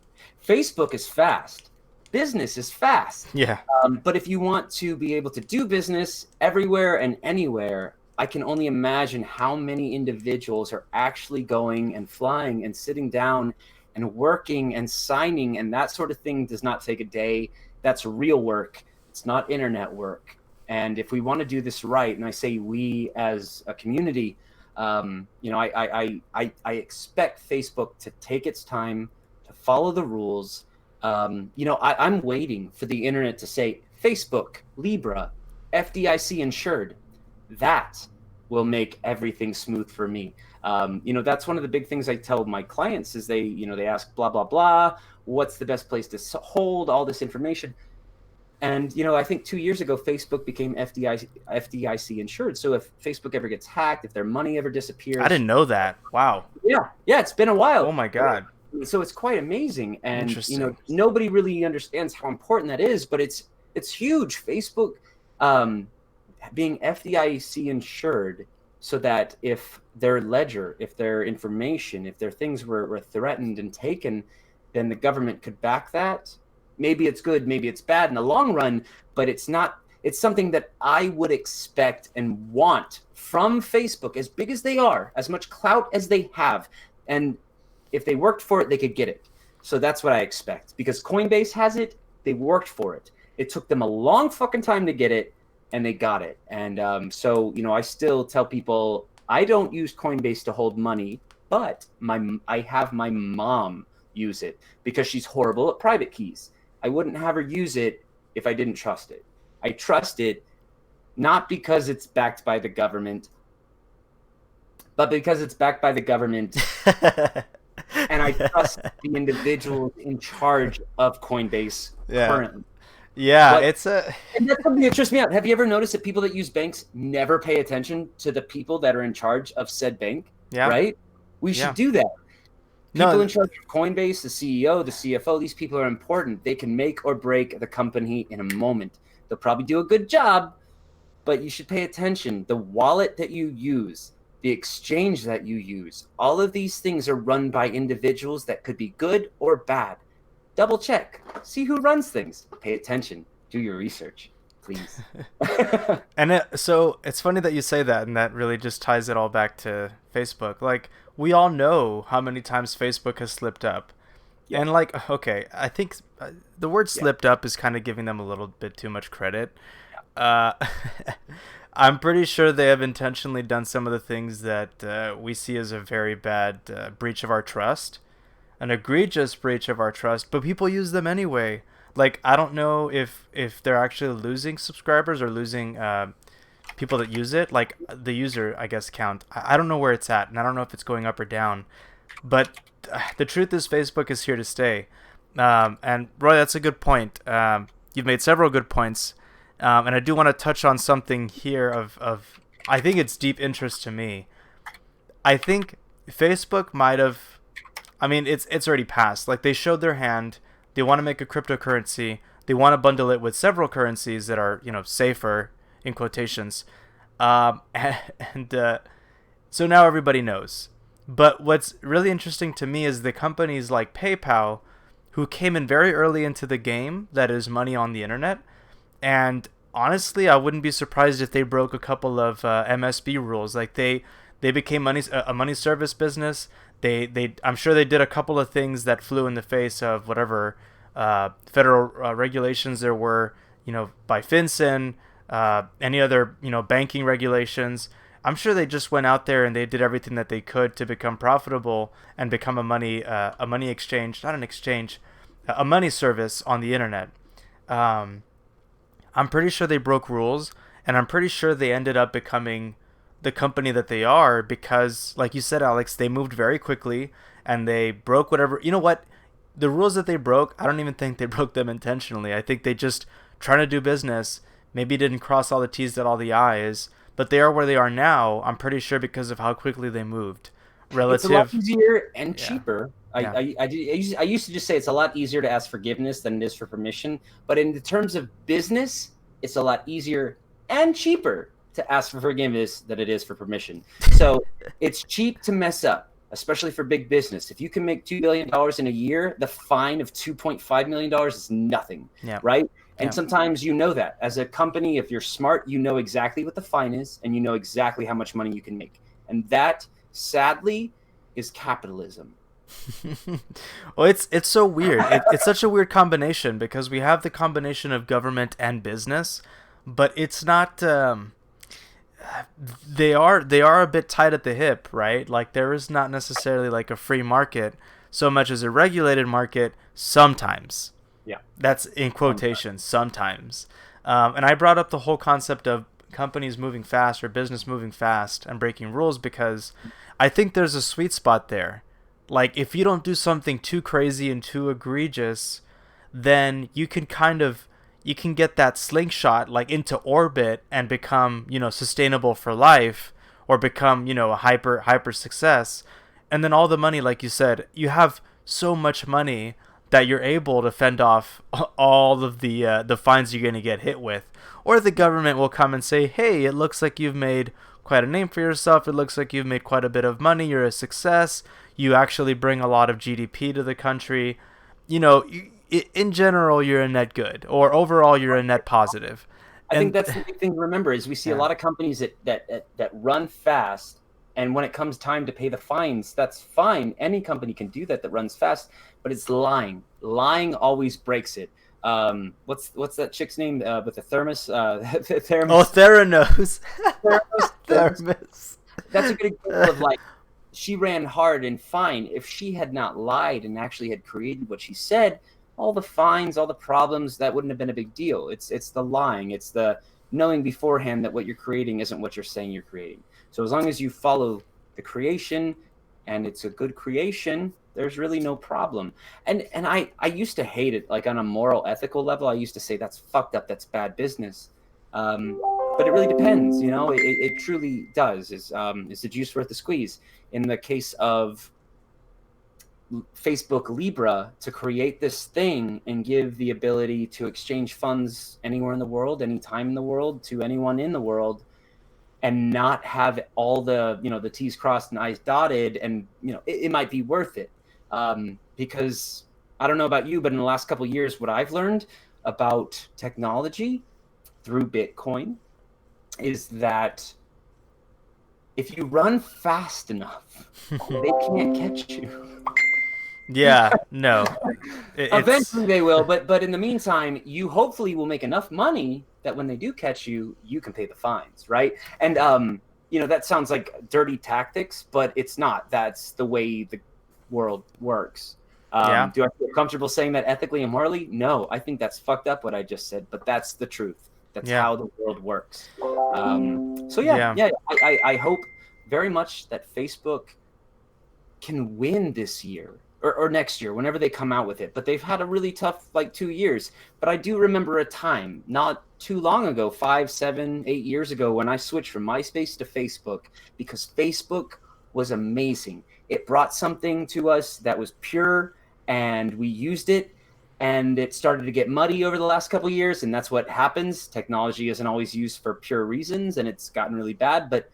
A: Facebook is fast. Business is fast.
B: Yeah.
A: But if you want to be able to do business everywhere and anywhere, I can only imagine how many individuals are actually going and flying and sitting down and working and signing, and that sort of thing does not take a day. That's real work. It's not internet work. And if we want to do this right, and I say we as a community, I expect Facebook to take its time to follow the rules. I'm waiting for the internet to say Facebook, Libra, FDIC insured. That will make everything smooth for me. That's one of the big things I tell my clients is they ask blah, blah, blah. What's the best place to hold all this information? And, you know, I think 2 years ago, Facebook became FDIC insured. So if Facebook ever gets hacked, if their money ever disappears.
B: I didn't know that. Wow.
A: Yeah, it's been a while.
B: Oh my God.
A: So it's quite amazing. And,
B: Interesting.
A: you know, nobody really understands how important that is, but it's huge. Facebook being FDIC insured, so that if their ledger, if their information, if their things were threatened and taken, then the government could back that. Maybe it's good, maybe it's bad in the long run, but it's something that I would expect and want from Facebook, as big as they are, as much clout as they have. And if they worked for it, they could get it. So that's what I expect, because Coinbase has it. They worked for it. It took them a long fucking time to get it, and they got it. And so, you know, I still tell people I don't use Coinbase to hold money, but I have my mom use it because she's horrible at private keys. I wouldn't have her use it if I didn't trust it. I trust it not because it's backed by the government, but because it's backed by the government. And I trust the individuals in charge of Coinbase currently.
B: Yeah,
A: and that's something that trips me out. Have you ever noticed that people that use banks never pay attention to the people that are in charge of said bank?
B: Yeah.
A: Right? We should do that. People in charge of Coinbase, the CEO, the CFO, these people are important. They can make or break the company in a moment. They'll probably do a good job, but you should pay attention. The wallet that you use, the exchange that you use, all of these things are run by individuals that could be good or bad. Double check. See who runs things. Pay attention. Do your research, please.
B: And so it's funny that you say that, and that really just ties it all back to Facebook. Like, we all know how many times Facebook has slipped up. Yeah. And like, okay, I think the word slipped up is kind of giving them a little bit too much credit. I'm pretty sure they have intentionally done some of the things that we see as a very bad breach of our trust, an egregious breach of our trust, but people use them anyway. Like, I don't know if they're actually losing subscribers or losing people that use it, like the user, I guess, count. I don't know where it's at, and I don't know if it's going up or down. But the truth is, Facebook is here to stay. And Roy, that's a good point. You've made several good points. And I do want to touch on something here of I think it's deep interest to me. I think Facebook might have, I mean, it's already passed. Like, they showed their hand. They want to make a cryptocurrency. They want to bundle it with several currencies that are, you know, safer, in quotations. So now everybody knows. But what's really interesting to me is the companies like PayPal, who came in very early into the game, that is money on the internet. And honestly, I wouldn't be surprised if they broke a couple of MSB rules. Like, they became a money service business. I'm sure they did a couple of things that flew in the face of whatever federal regulations there were, you know, by FinCEN, any other, you know, banking regulations. I'm sure they just went out there and they did everything that they could to become profitable and become a money exchange, not an exchange, a money service on the internet. I'm pretty sure they broke rules, and I'm pretty sure they ended up becoming the company that they are because, like you said, Alex, they moved very quickly and they broke whatever. You know what? The rules that they broke, I don't even think they broke them intentionally. I think they just trying to do business, maybe didn't cross all the T's, dot all the I's, but they are where they are now, I'm pretty sure, because of how quickly they moved.
A: It's a lot easier and cheaper. Yeah. I used to just say it's a lot easier to ask forgiveness than it is for permission. But in the terms of business, it's a lot easier and cheaper to ask for forgiveness than it is for permission. So it's cheap to mess up, especially for big business. If you can make $2 billion in a year, the fine of $2.5 million is nothing, right? And sometimes you know that. As a company, if you're smart, you know exactly what the fine is, and you know exactly how much money you can make. And that, sadly, is capitalism.
B: Well, it's so weird. It's such a weird combination because we have the combination of government and business, but it's not. They are a bit tight at the hip, right? Like, there is not necessarily like a free market so much as a regulated market sometimes. Yeah, that's in quotations, sometimes. And I brought up the whole concept of companies moving fast or business moving fast and breaking rules because I think there's a sweet spot there. Like, if you don't do something too crazy and too egregious, then you can kind of, you can get that slingshot like into orbit and become, sustainable for life, or become, a hyper success. And then all the money, like you said, you have so much money that you're able to fend off all of the fines you're going to get hit with. Or the government will come and say, hey, it looks like you've made quite a name for yourself. It looks like you've made quite a bit of money. You're a success. You actually bring a lot of GDP to the country. In general, you're a net good, or overall, you're a net positive.
A: I think that's the big thing to remember is we see a lot of companies that run fast, and when it comes time to pay the fines, that's fine. Any company can do that runs fast, but it's lying. Lying always breaks it. What's that chick's name with the thermos? Thermos.
B: Oh, Theranos.
A: Thermos. That's a good example of like she ran hard and fine. If she had not lied and actually had created what she said, all the fines, all the problems, that wouldn't have been a big deal. It's the lying. It's the knowing beforehand that what you're creating isn't what you're saying you're creating. So as long as you follow the creation and it's a good creation, there's really no problem. And I used to hate it, like on a moral, ethical level. I used to say that's fucked up, that's bad business. But it really depends, it truly does. Is the juice worth the squeeze? In the case of Facebook Libre, to create this thing and give the ability to exchange funds anywhere in the world, anytime in the world, to anyone in the world, and not have all the, the T's crossed and I's dotted, and, it might be worth it. Because I don't know about you, but in the last couple of years, what I've learned about technology through Bitcoin is that if you run fast enough, they can't catch you.
B: Yeah, no.
A: Eventually they will, but in the meantime, you hopefully will make enough money that when they do catch you, you can pay the fines, right? And that sounds like dirty tactics, but it's not. That's the way the world works. Do I feel comfortable saying that ethically and morally? No, I think that's fucked up what I just said, but that's the truth. That's how the world works. I hope very much that Facebook can win this year or next year, whenever they come out with it. But they've had a really tough 2 years. But I do remember a time not too long ago, 5, 7, 8 years ago, when I switched from MySpace to Facebook, because Facebook was amazing. It brought something to us that was pure, and we used it, and it started to get muddy over the last couple of years, and that's what happens. Technology isn't always used for pure reasons, and it's gotten really bad. But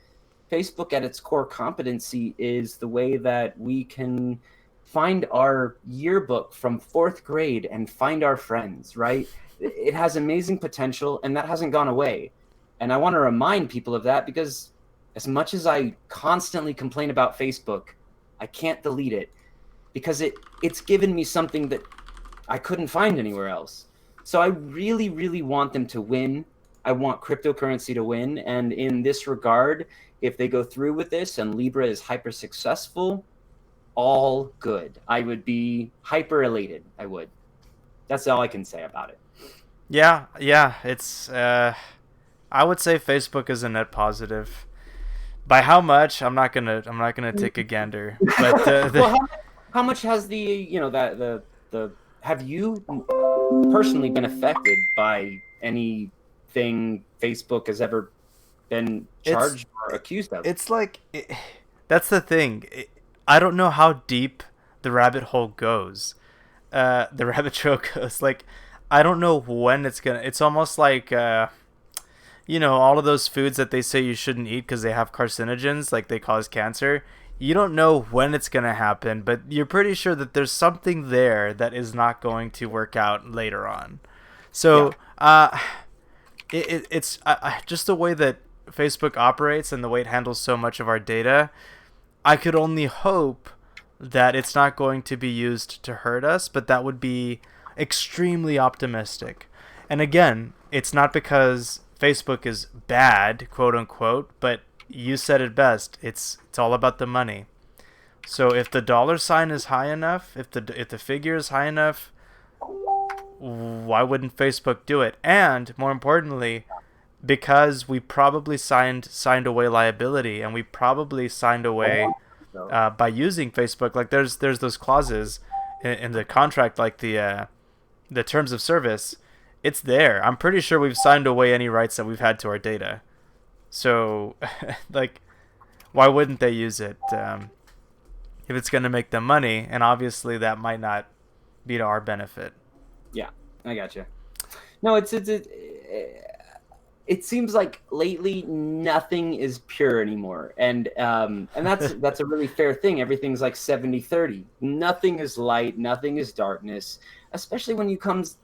A: Facebook at its core competency is the way that we can find our yearbook from 4th grade and find our friends, right? It has amazing potential, and that hasn't gone away. And I want to remind people of that, because as much as I constantly complain about Facebook, I can't delete it, because it's given me something that I couldn't find anywhere else. So I really, really want them to win. I want cryptocurrency to win. And in this regard, if they go through with this and Libre is hyper successful, all good. I would be hyper elated. I would. That's all I can say about it.
B: Yeah. It's I would say Facebook is a net positive. By how much? I'm not gonna take a gander. But
A: well, how much has the have you personally been affected by anything Facebook has ever been charged or accused of?
B: It's that's the thing. I don't know how deep the rabbit hole goes. The rabbit trail goes. I don't know when it's gonna. It's almost like all of those foods that they say you shouldn't eat because they have carcinogens, like they cause cancer. You don't know when it's going to happen, but you're pretty sure that there's something there that is not going to work out later on. So it's just the way that Facebook operates and the way it handles so much of our data. I could only hope that it's not going to be used to hurt us, but that would be extremely optimistic. And again, it's not because Facebook is bad, quote unquote, but you said it best. It's all about the money. So if the dollar sign is high enough, if the figure is high enough, why wouldn't Facebook do it? And more importantly, because we probably signed away liability, and we probably signed away by using Facebook. Like there's those clauses in the contract, like the terms of service. it's there. I'm pretty sure we've signed away any rights that we've had to our data. So, like, why wouldn't they use it if it's going to make them money? And obviously, that might not be to our benefit.
A: Yeah, I gotcha. No, it seems like lately nothing is pure anymore, and that's a really fair thing. Everything's like 70-30. Nothing is light, nothing is darkness, especially when it comes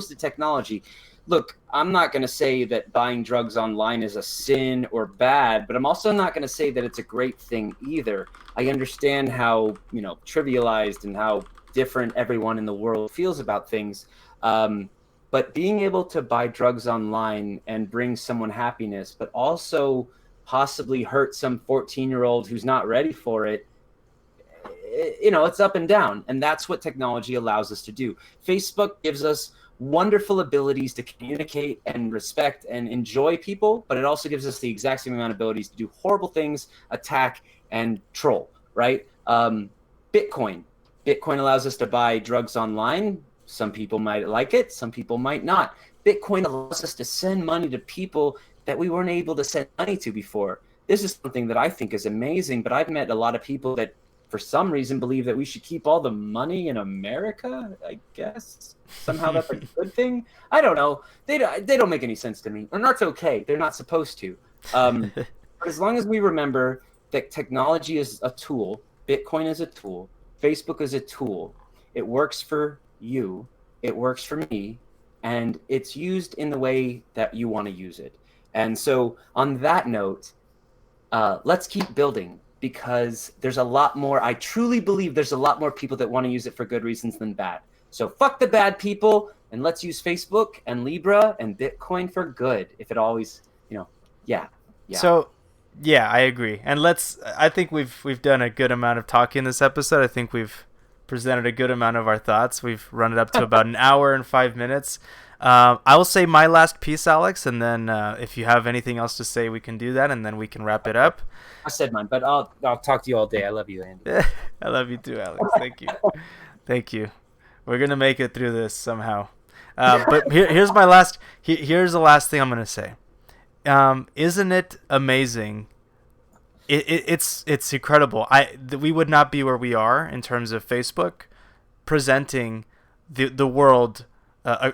A: to technology. Look, I'm not going to say that buying drugs online is a sin or bad, but I'm also not going to say that it's a great thing either. I understand how, trivialized and how different everyone in the world feels about things. But being able to buy drugs online and bring someone happiness, but also possibly hurt some 14-year-old who's not ready for it, it's up and down. And that's what technology allows us to do. Facebook gives us wonderful abilities to communicate and respect and enjoy people, but it also gives us the exact same amount of abilities to do horrible things, attack, and troll, right? Bitcoin allows us to buy drugs online. Some people might like it, some people might not. Bitcoin allows us to send money to people that we weren't able to send money to before. This is something that I think is amazing, but I've met a lot of people that for some reason believe that we should keep all the money in America, I guess. Somehow that's a good thing. I don't know. They don't make any sense to me. And that's okay. They're not supposed to. But as long as we remember that technology is a tool, Bitcoin is a tool, Facebook is a tool. It works for you, it works for me, and it's used in the way that you want to use it. And so on that note, let's keep building, because there's a lot more. I truly believe there's a lot more people that want to use it for good reasons than bad. So fuck the bad people, and let's use Facebook and Libra and Bitcoin for good. If it always, yeah.
B: So, yeah, I agree. And I think we've done a good amount of talking in this episode. I think we've presented a good amount of our thoughts. We've run it up to about an hour and 5 minutes. I will say my last piece, Alex, and then if you have anything else to say, we can do that, and then we can wrap it up.
A: I said mine, but I'll talk to you all day. I love you, Andy.
B: I love you too, Alex. Thank you. We're gonna make it through this somehow. But here's the last thing I'm gonna say. Isn't it amazing? It's incredible. We would not be where we are in terms of Facebook presenting the world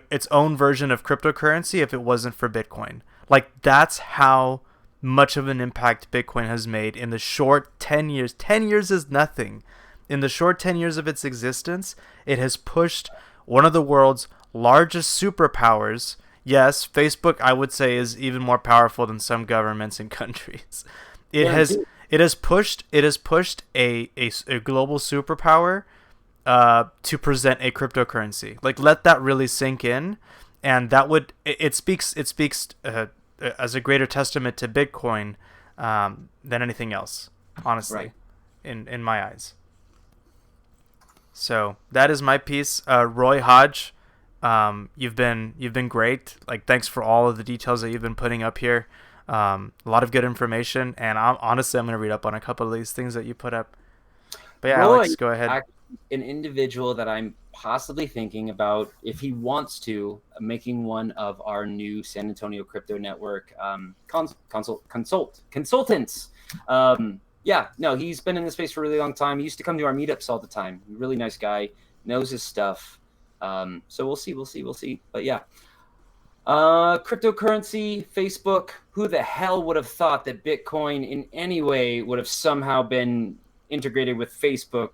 B: its own version of cryptocurrency if it wasn't for Bitcoin. Like, that's how much of an impact Bitcoin has made in the short 10 years. 10 years is nothing. In the short 10 years of its existence, it has pushed one of the world's largest superpowers. Yes, Facebook, I would say, is even more powerful than some governments and countries. It has pushed a global superpower to present a cryptocurrency. Like, let that really sink in, and it speaks as a greater testament to Bitcoin than anything else, honestly, right, in my eyes. So that is my piece. Roy Hodge, you've been great. Like, thanks for all of the details that you've been putting up here. A lot of good information, and I'm going to read up on a couple of these things that you put up. But yeah, Roy, Alex, go ahead.
A: An individual that I'm possibly thinking about, if he wants to, making one of our new San Antonio Crypto Network consultants. He's been in the space for a really long time. He used to come to our meetups all the time. Really nice guy, knows his stuff. So we'll see. But yeah. Cryptocurrency, Facebook, who the hell would have thought that Bitcoin in any way would have somehow been integrated with Facebook,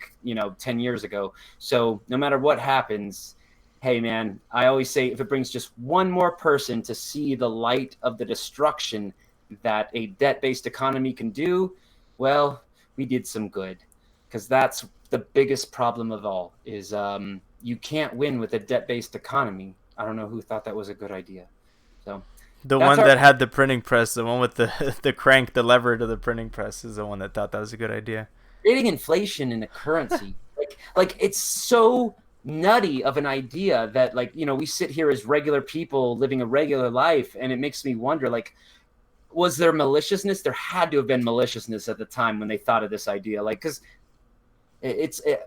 A: 10 years ago. So no matter what happens, hey man, I always say, if it brings just one more person to see the light of the destruction that a debt-based economy can do, well, we did some good. Because that's the biggest problem of all, is you can't win with a debt-based economy. I don't know who thought that was a good idea. So
B: the one that had the printing press, the one with the crank, the lever to the printing press, is the one that thought that was a good idea.
A: Creating inflation in a currency, like it's so nutty of an idea that, we sit here as regular people living a regular life, and it makes me wonder, was there maliciousness? There had to have been maliciousness at the time when they thought of this idea, because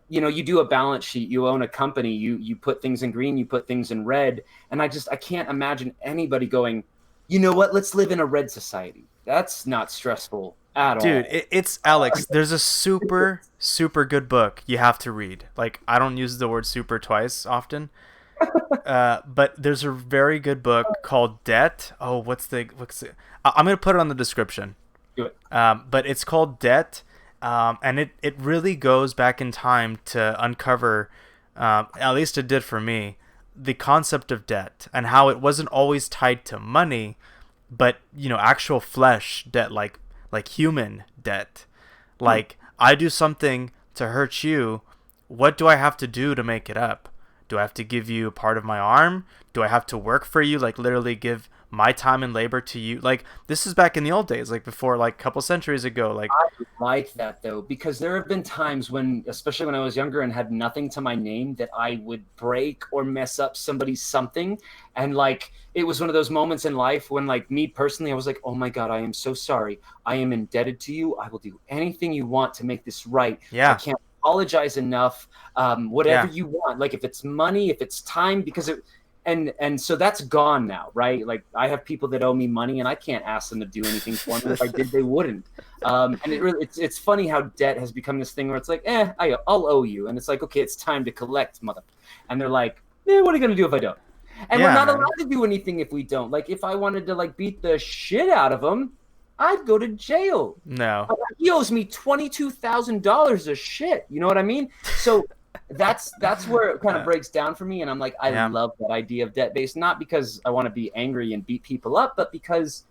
A: you do a balance sheet, you own a company, you put things in green, you put things in red. And I can't imagine anybody going, you know what, let's live in a red society. That's not stressful at
B: Dude,
A: all.
B: it's Alex. There's a super, super good book you have to read. Like, I don't use the word super twice often. But there's a very good book called Debt. Oh, I'm going to put it on the description.
A: Do it.
B: But it's called Debt. And it really goes back in time to uncover, at least it did for me, the concept of debt and how it wasn't always tied to money, but, actual flesh debt, like human debt. Like, I do something to hurt you. What do I have to do to make it up? Do I have to give you a part of my arm? Do I have to work for you? Like, literally give my time and labor to you? Like, this is back in the old days, like before, like a couple centuries ago. Like,
A: I like that though, because there have been times when, especially when I was younger and had nothing to my name, that I would break or mess up somebody's something. And like, it was one of those moments in life when, like, me personally, I was like, oh my God, I am so sorry. I am indebted to you. I will do anything you want to make this right.
B: Yeah.
A: I can't apologize enough. Whatever you want, like if it's money, if it's time, because and so that's gone now, right? Like, I have people that owe me money and I can't ask them to do anything for me. If I did, they wouldn't. And it's funny how debt has become this thing where it's like, I'll owe you. And it's like, okay, it's time to collect, mother. And they're like, what are you going to do if I don't? And we're not allowed to do anything if we don't. Like, if I wanted to like beat the shit out of them, I'd go to jail.
B: No.
A: He owes me $22,000 of shit. You know what I mean? So that's where it kind of breaks down for me. And I'm like, I love that idea of debt based, not because I want to be angry and beat people up, but because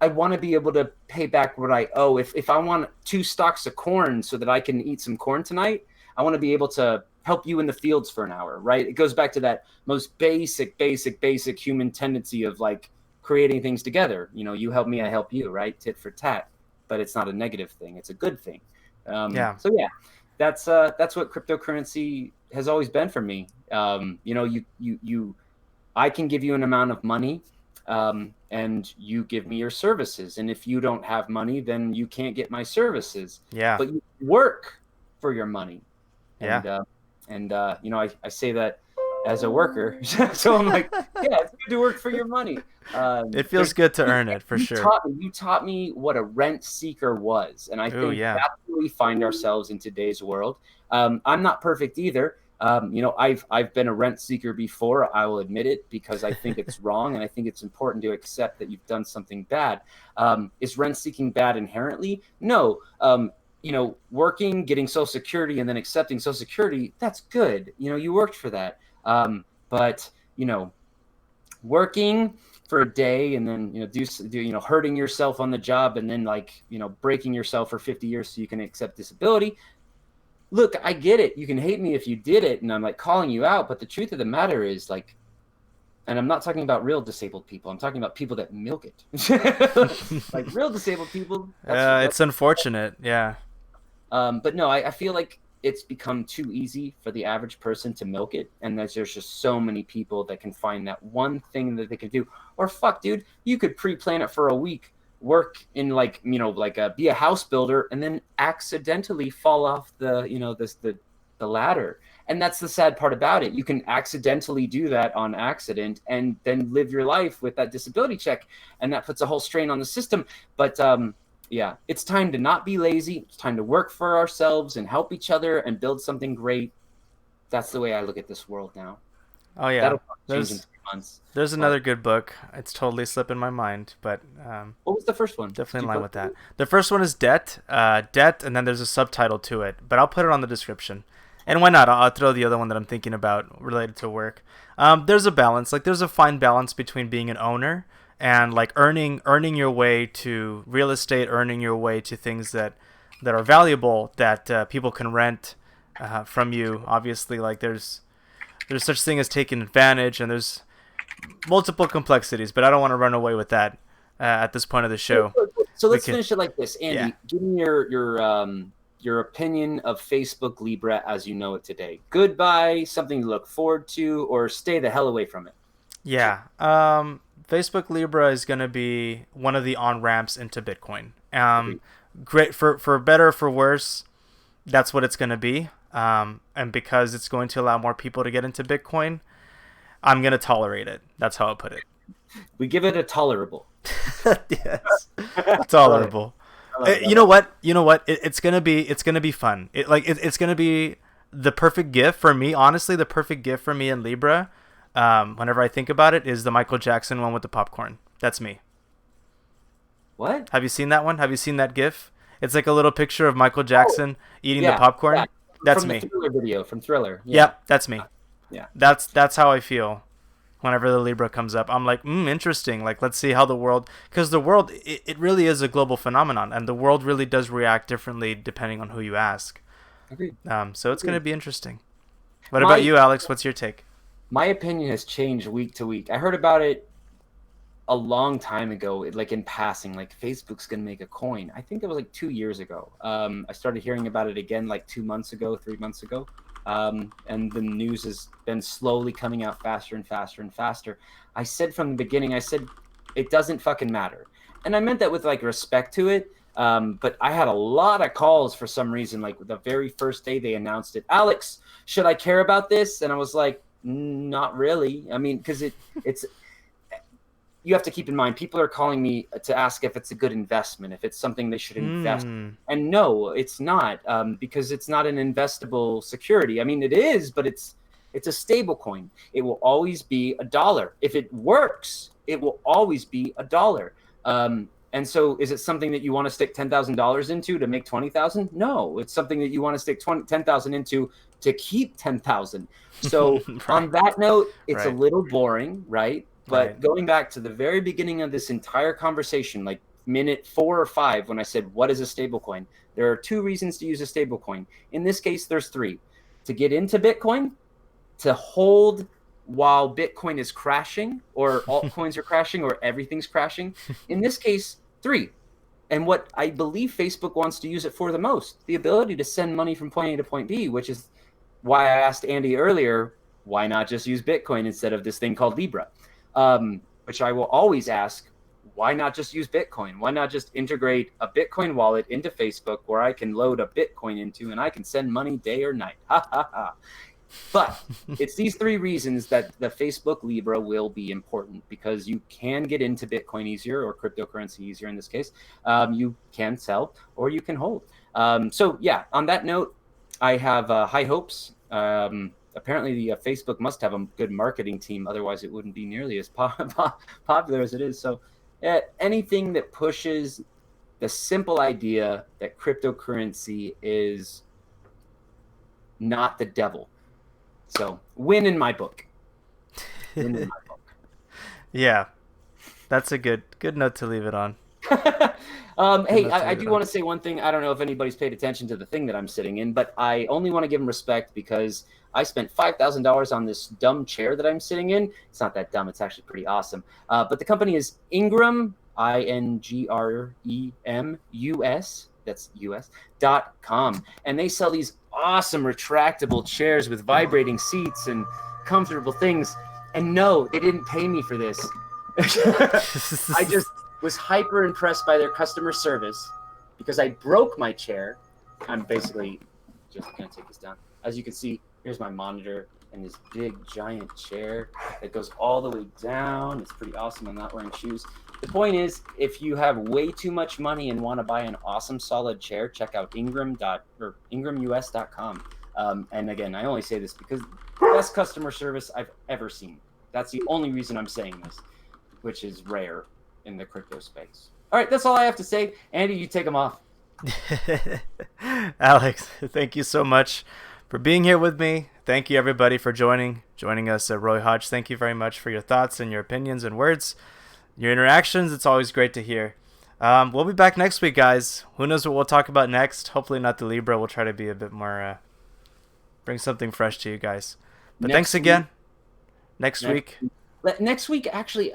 A: I want to be able to pay back what I owe. If I want 2 stalks of corn so that I can eat some corn tonight, I want to be able to help you in the fields for an hour, right? It goes back to that most basic human tendency of like creating things together. You help me, I help you, right? Tit for tat. But it's not a negative thing. It's a good thing. So yeah, that's what cryptocurrency has always been for me. I can give you an amount of money, and you give me your services. And if you don't have money, then you can't get my services.
B: Yeah.
A: But you work for your money.
B: Yeah.
A: I say that as a worker. So I'm like, it's good to work for your money.
B: It feels good to earn it, for sure.
A: You taught me what a rent seeker was. And I think that's where we find ourselves in today's world. I'm not perfect either. I've been a rent seeker before. I will admit it, because I think it's wrong. And I think it's important to accept that you've done something bad. Is rent seeking bad inherently? No. Working, getting Social Security, and then accepting Social Security, that's good. You worked for that. But working for a day and then, hurting yourself on the job and then breaking yourself for 50 years so you can accept disability. Look, I get it. You can hate me if you did it. And I'm like calling you out. But the truth of the matter is and I'm not talking about real disabled people. I'm talking about people that milk it. Like real disabled people.
B: It's unfortunate. Yeah.
A: But no, I feel like it's become too easy for the average person to milk it. And there's just so many people that can find that one thing that they can do. Or fuck, dude, you could pre-plan it for a week, work in be a house builder, and then accidentally fall off the ladder. And that's the sad part about it. You can accidentally do that on accident and then live your life with that disability check. And that puts a whole strain on the system. But it's time to not be lazy. It's time to work for ourselves and help each other and build something great. That's the way I look at this world now.
B: Oh, yeah.
A: That'll change in 3 months.
B: There's another good book. It's totally slipping my mind, but
A: what was the first one?
B: Definitely in line with that. The first one is Debt, and then there's a subtitle to it, but I'll put it on the description. And why not? I'll throw the other one that I'm thinking about related to work. There's a balance. Like, there's a fine balance between being an owner and like earning your way to real estate, earning your way to things that are valuable that people can rent from you. Obviously, like there's such thing as taking advantage, and there's multiple complexities. But I don't want to run away with that at this point of the show.
A: So let's finish it like this, Andy. Give me your opinion of Facebook Libre as you know it today. Goodbye, something to look forward to, or stay the hell away from it.
B: Yeah. Facebook Libra is going to be one of the on-ramps into Bitcoin. Great for better or for worse, that's what it's going to be. and because it's going to allow more people to get into Bitcoin, I'm going to tolerate it. That's how I'll put it.
A: We give it a tolerable.
B: Yes, tolerable. You know what? It's gonna be fun. It's gonna be the perfect gift for me. Honestly, the perfect gift for me in Libra. Whenever I think about it, is the Michael Jackson one with the popcorn. That's me.
A: What?
B: Have you seen that one? Have you seen that GIF? It's like a little picture of Michael Jackson eating the popcorn.
A: Yeah.
B: That's
A: from
B: me.
A: The Thriller video from Thriller. Yeah.
B: Yep, that's me.
A: Yeah.
B: That's how I feel. Whenever the Libra comes up, I'm like, interesting. Like, let's see how the world, because the world, it really is a global phenomenon, and the world really does react differently depending on who you ask.
A: Agreed.
B: So it's going to be interesting. What about you, Alex? What's your take?
A: My opinion has changed week to week. I heard about it a long time ago, like in passing, like Facebook's going to make a coin. I think it was like 2 years ago. I started hearing about it again like 2 months ago, 3 months ago. And the news has been slowly coming out faster and faster and faster. I said from the beginning, it doesn't fucking matter. And I meant that with like respect to it. But I had a lot of calls for some reason, like the very first day they announced it. Alex, should I care about this? And I was like, not really. I mean, because it's you have to keep in mind, people are calling me to ask if it's a good investment, if it's something they should invest. And no, it's not, because it's not an investable security. I mean, it is, but it's a stable coin. It will always be $1. If it works, it will always be $1. And so is it something that you want to stick $10,000 into to make 20,000? No, it's something that you want to stick 10,000 into to keep 10,000. So
B: Right.
A: On that note, it's a
B: Right.
A: little boring, right? But
B: Right.
A: going back to the very beginning of this entire conversation, like minute 4 or 5, when I said, what is a stablecoin? There are 2 reasons to use a stablecoin. In this case, there's 3. To get into Bitcoin, to hold while Bitcoin is crashing, or altcoins are crashing, or everything's crashing. In this case, 3. And what I believe Facebook wants to use it for the most, the ability to send money from point A to point B, which is why I asked Andy earlier, why not just use Bitcoin instead of this thing called Libra? Which I will always ask, why not just use Bitcoin? Why not just integrate a Bitcoin wallet into Facebook where I can load a Bitcoin into and I can send money day or night? Ha ha ha. But it's these 3 reasons that the Facebook Libra will be important, because you can get into Bitcoin easier, or cryptocurrency easier in this case. You can sell or you can hold. So yeah, on that note, I have high hopes. Apparently, the Facebook must have a good marketing team. Otherwise, it wouldn't be nearly as popular as it is. So anything that pushes the simple idea that cryptocurrency is not the devil. So win in my book. Win in my book.
B: Yeah, that's a good note to leave it on.
A: Hey, I do want to say one thing. I don't know if anybody's paid attention to the thing that I'm sitting in, but I only want to give them respect because I spent $5,000 on this dumb chair that I'm sitting in. It's not that dumb. It's actually pretty awesome. But the company is Ingram, INGREMUS. That's US.com. And they sell these awesome retractable chairs with vibrating seats and comfortable things. And no, they didn't pay me for this. I just was hyper impressed by their customer service because I broke my chair. I'm basically just going to take this down. As you can see, here's my monitor and this big giant chair that goes all the way down. It's pretty awesome. I'm not wearing shoes. The point is, if you have way too much money and want to buy an awesome solid chair, check out IngramUS.com. And again, I only say this because best customer service I've ever seen. That's the only reason I'm saying this, which is rare in the crypto space. All right, that's all I have to say. Andy, you take them off.
B: Alex, thank you so much for being here with me. Thank you, everybody, for joining us. Roy Hodge, thank you very much for your thoughts and your opinions and words, your interactions. It's always great to hear. We'll be back next week, guys. Who knows what we'll talk about next? Hopefully not the Libra. We'll try to be a bit more, bring something fresh to you guys. But thanks again. Next week, actually,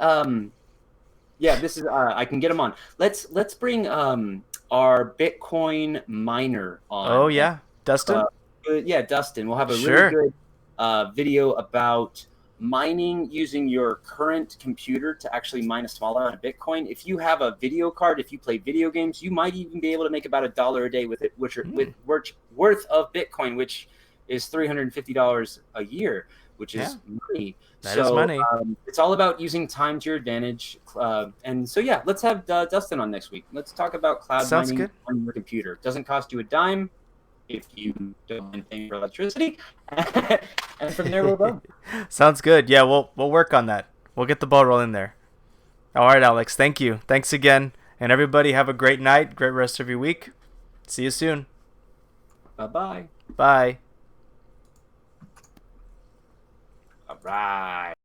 A: yeah, this is I can get them on. Let's bring our Bitcoin miner on.
B: Oh yeah, Dustin.
A: Dustin. We'll have a really good video about mining using your current computer to actually mine a small amount of Bitcoin. If you have a video card, if you play video games, you might even be able to make about $1 a day with it, which are worth of Bitcoin, which is $350 a year, which is money.
B: That is money.
A: It's all about using time to your advantage. And so, yeah, let's have Dustin on next week. Let's talk about cloud mining on your computer. It doesn't cost you a dime if you don't mind paying for electricity. And from there, we'll go.
B: Sounds good. Yeah, we'll work on that. We'll get the ball rolling there. All right, Alex. Thank you. Thanks again. And everybody have a great night, great rest of your week. See you soon.
A: Bye-bye.
B: Bye.
A: All right.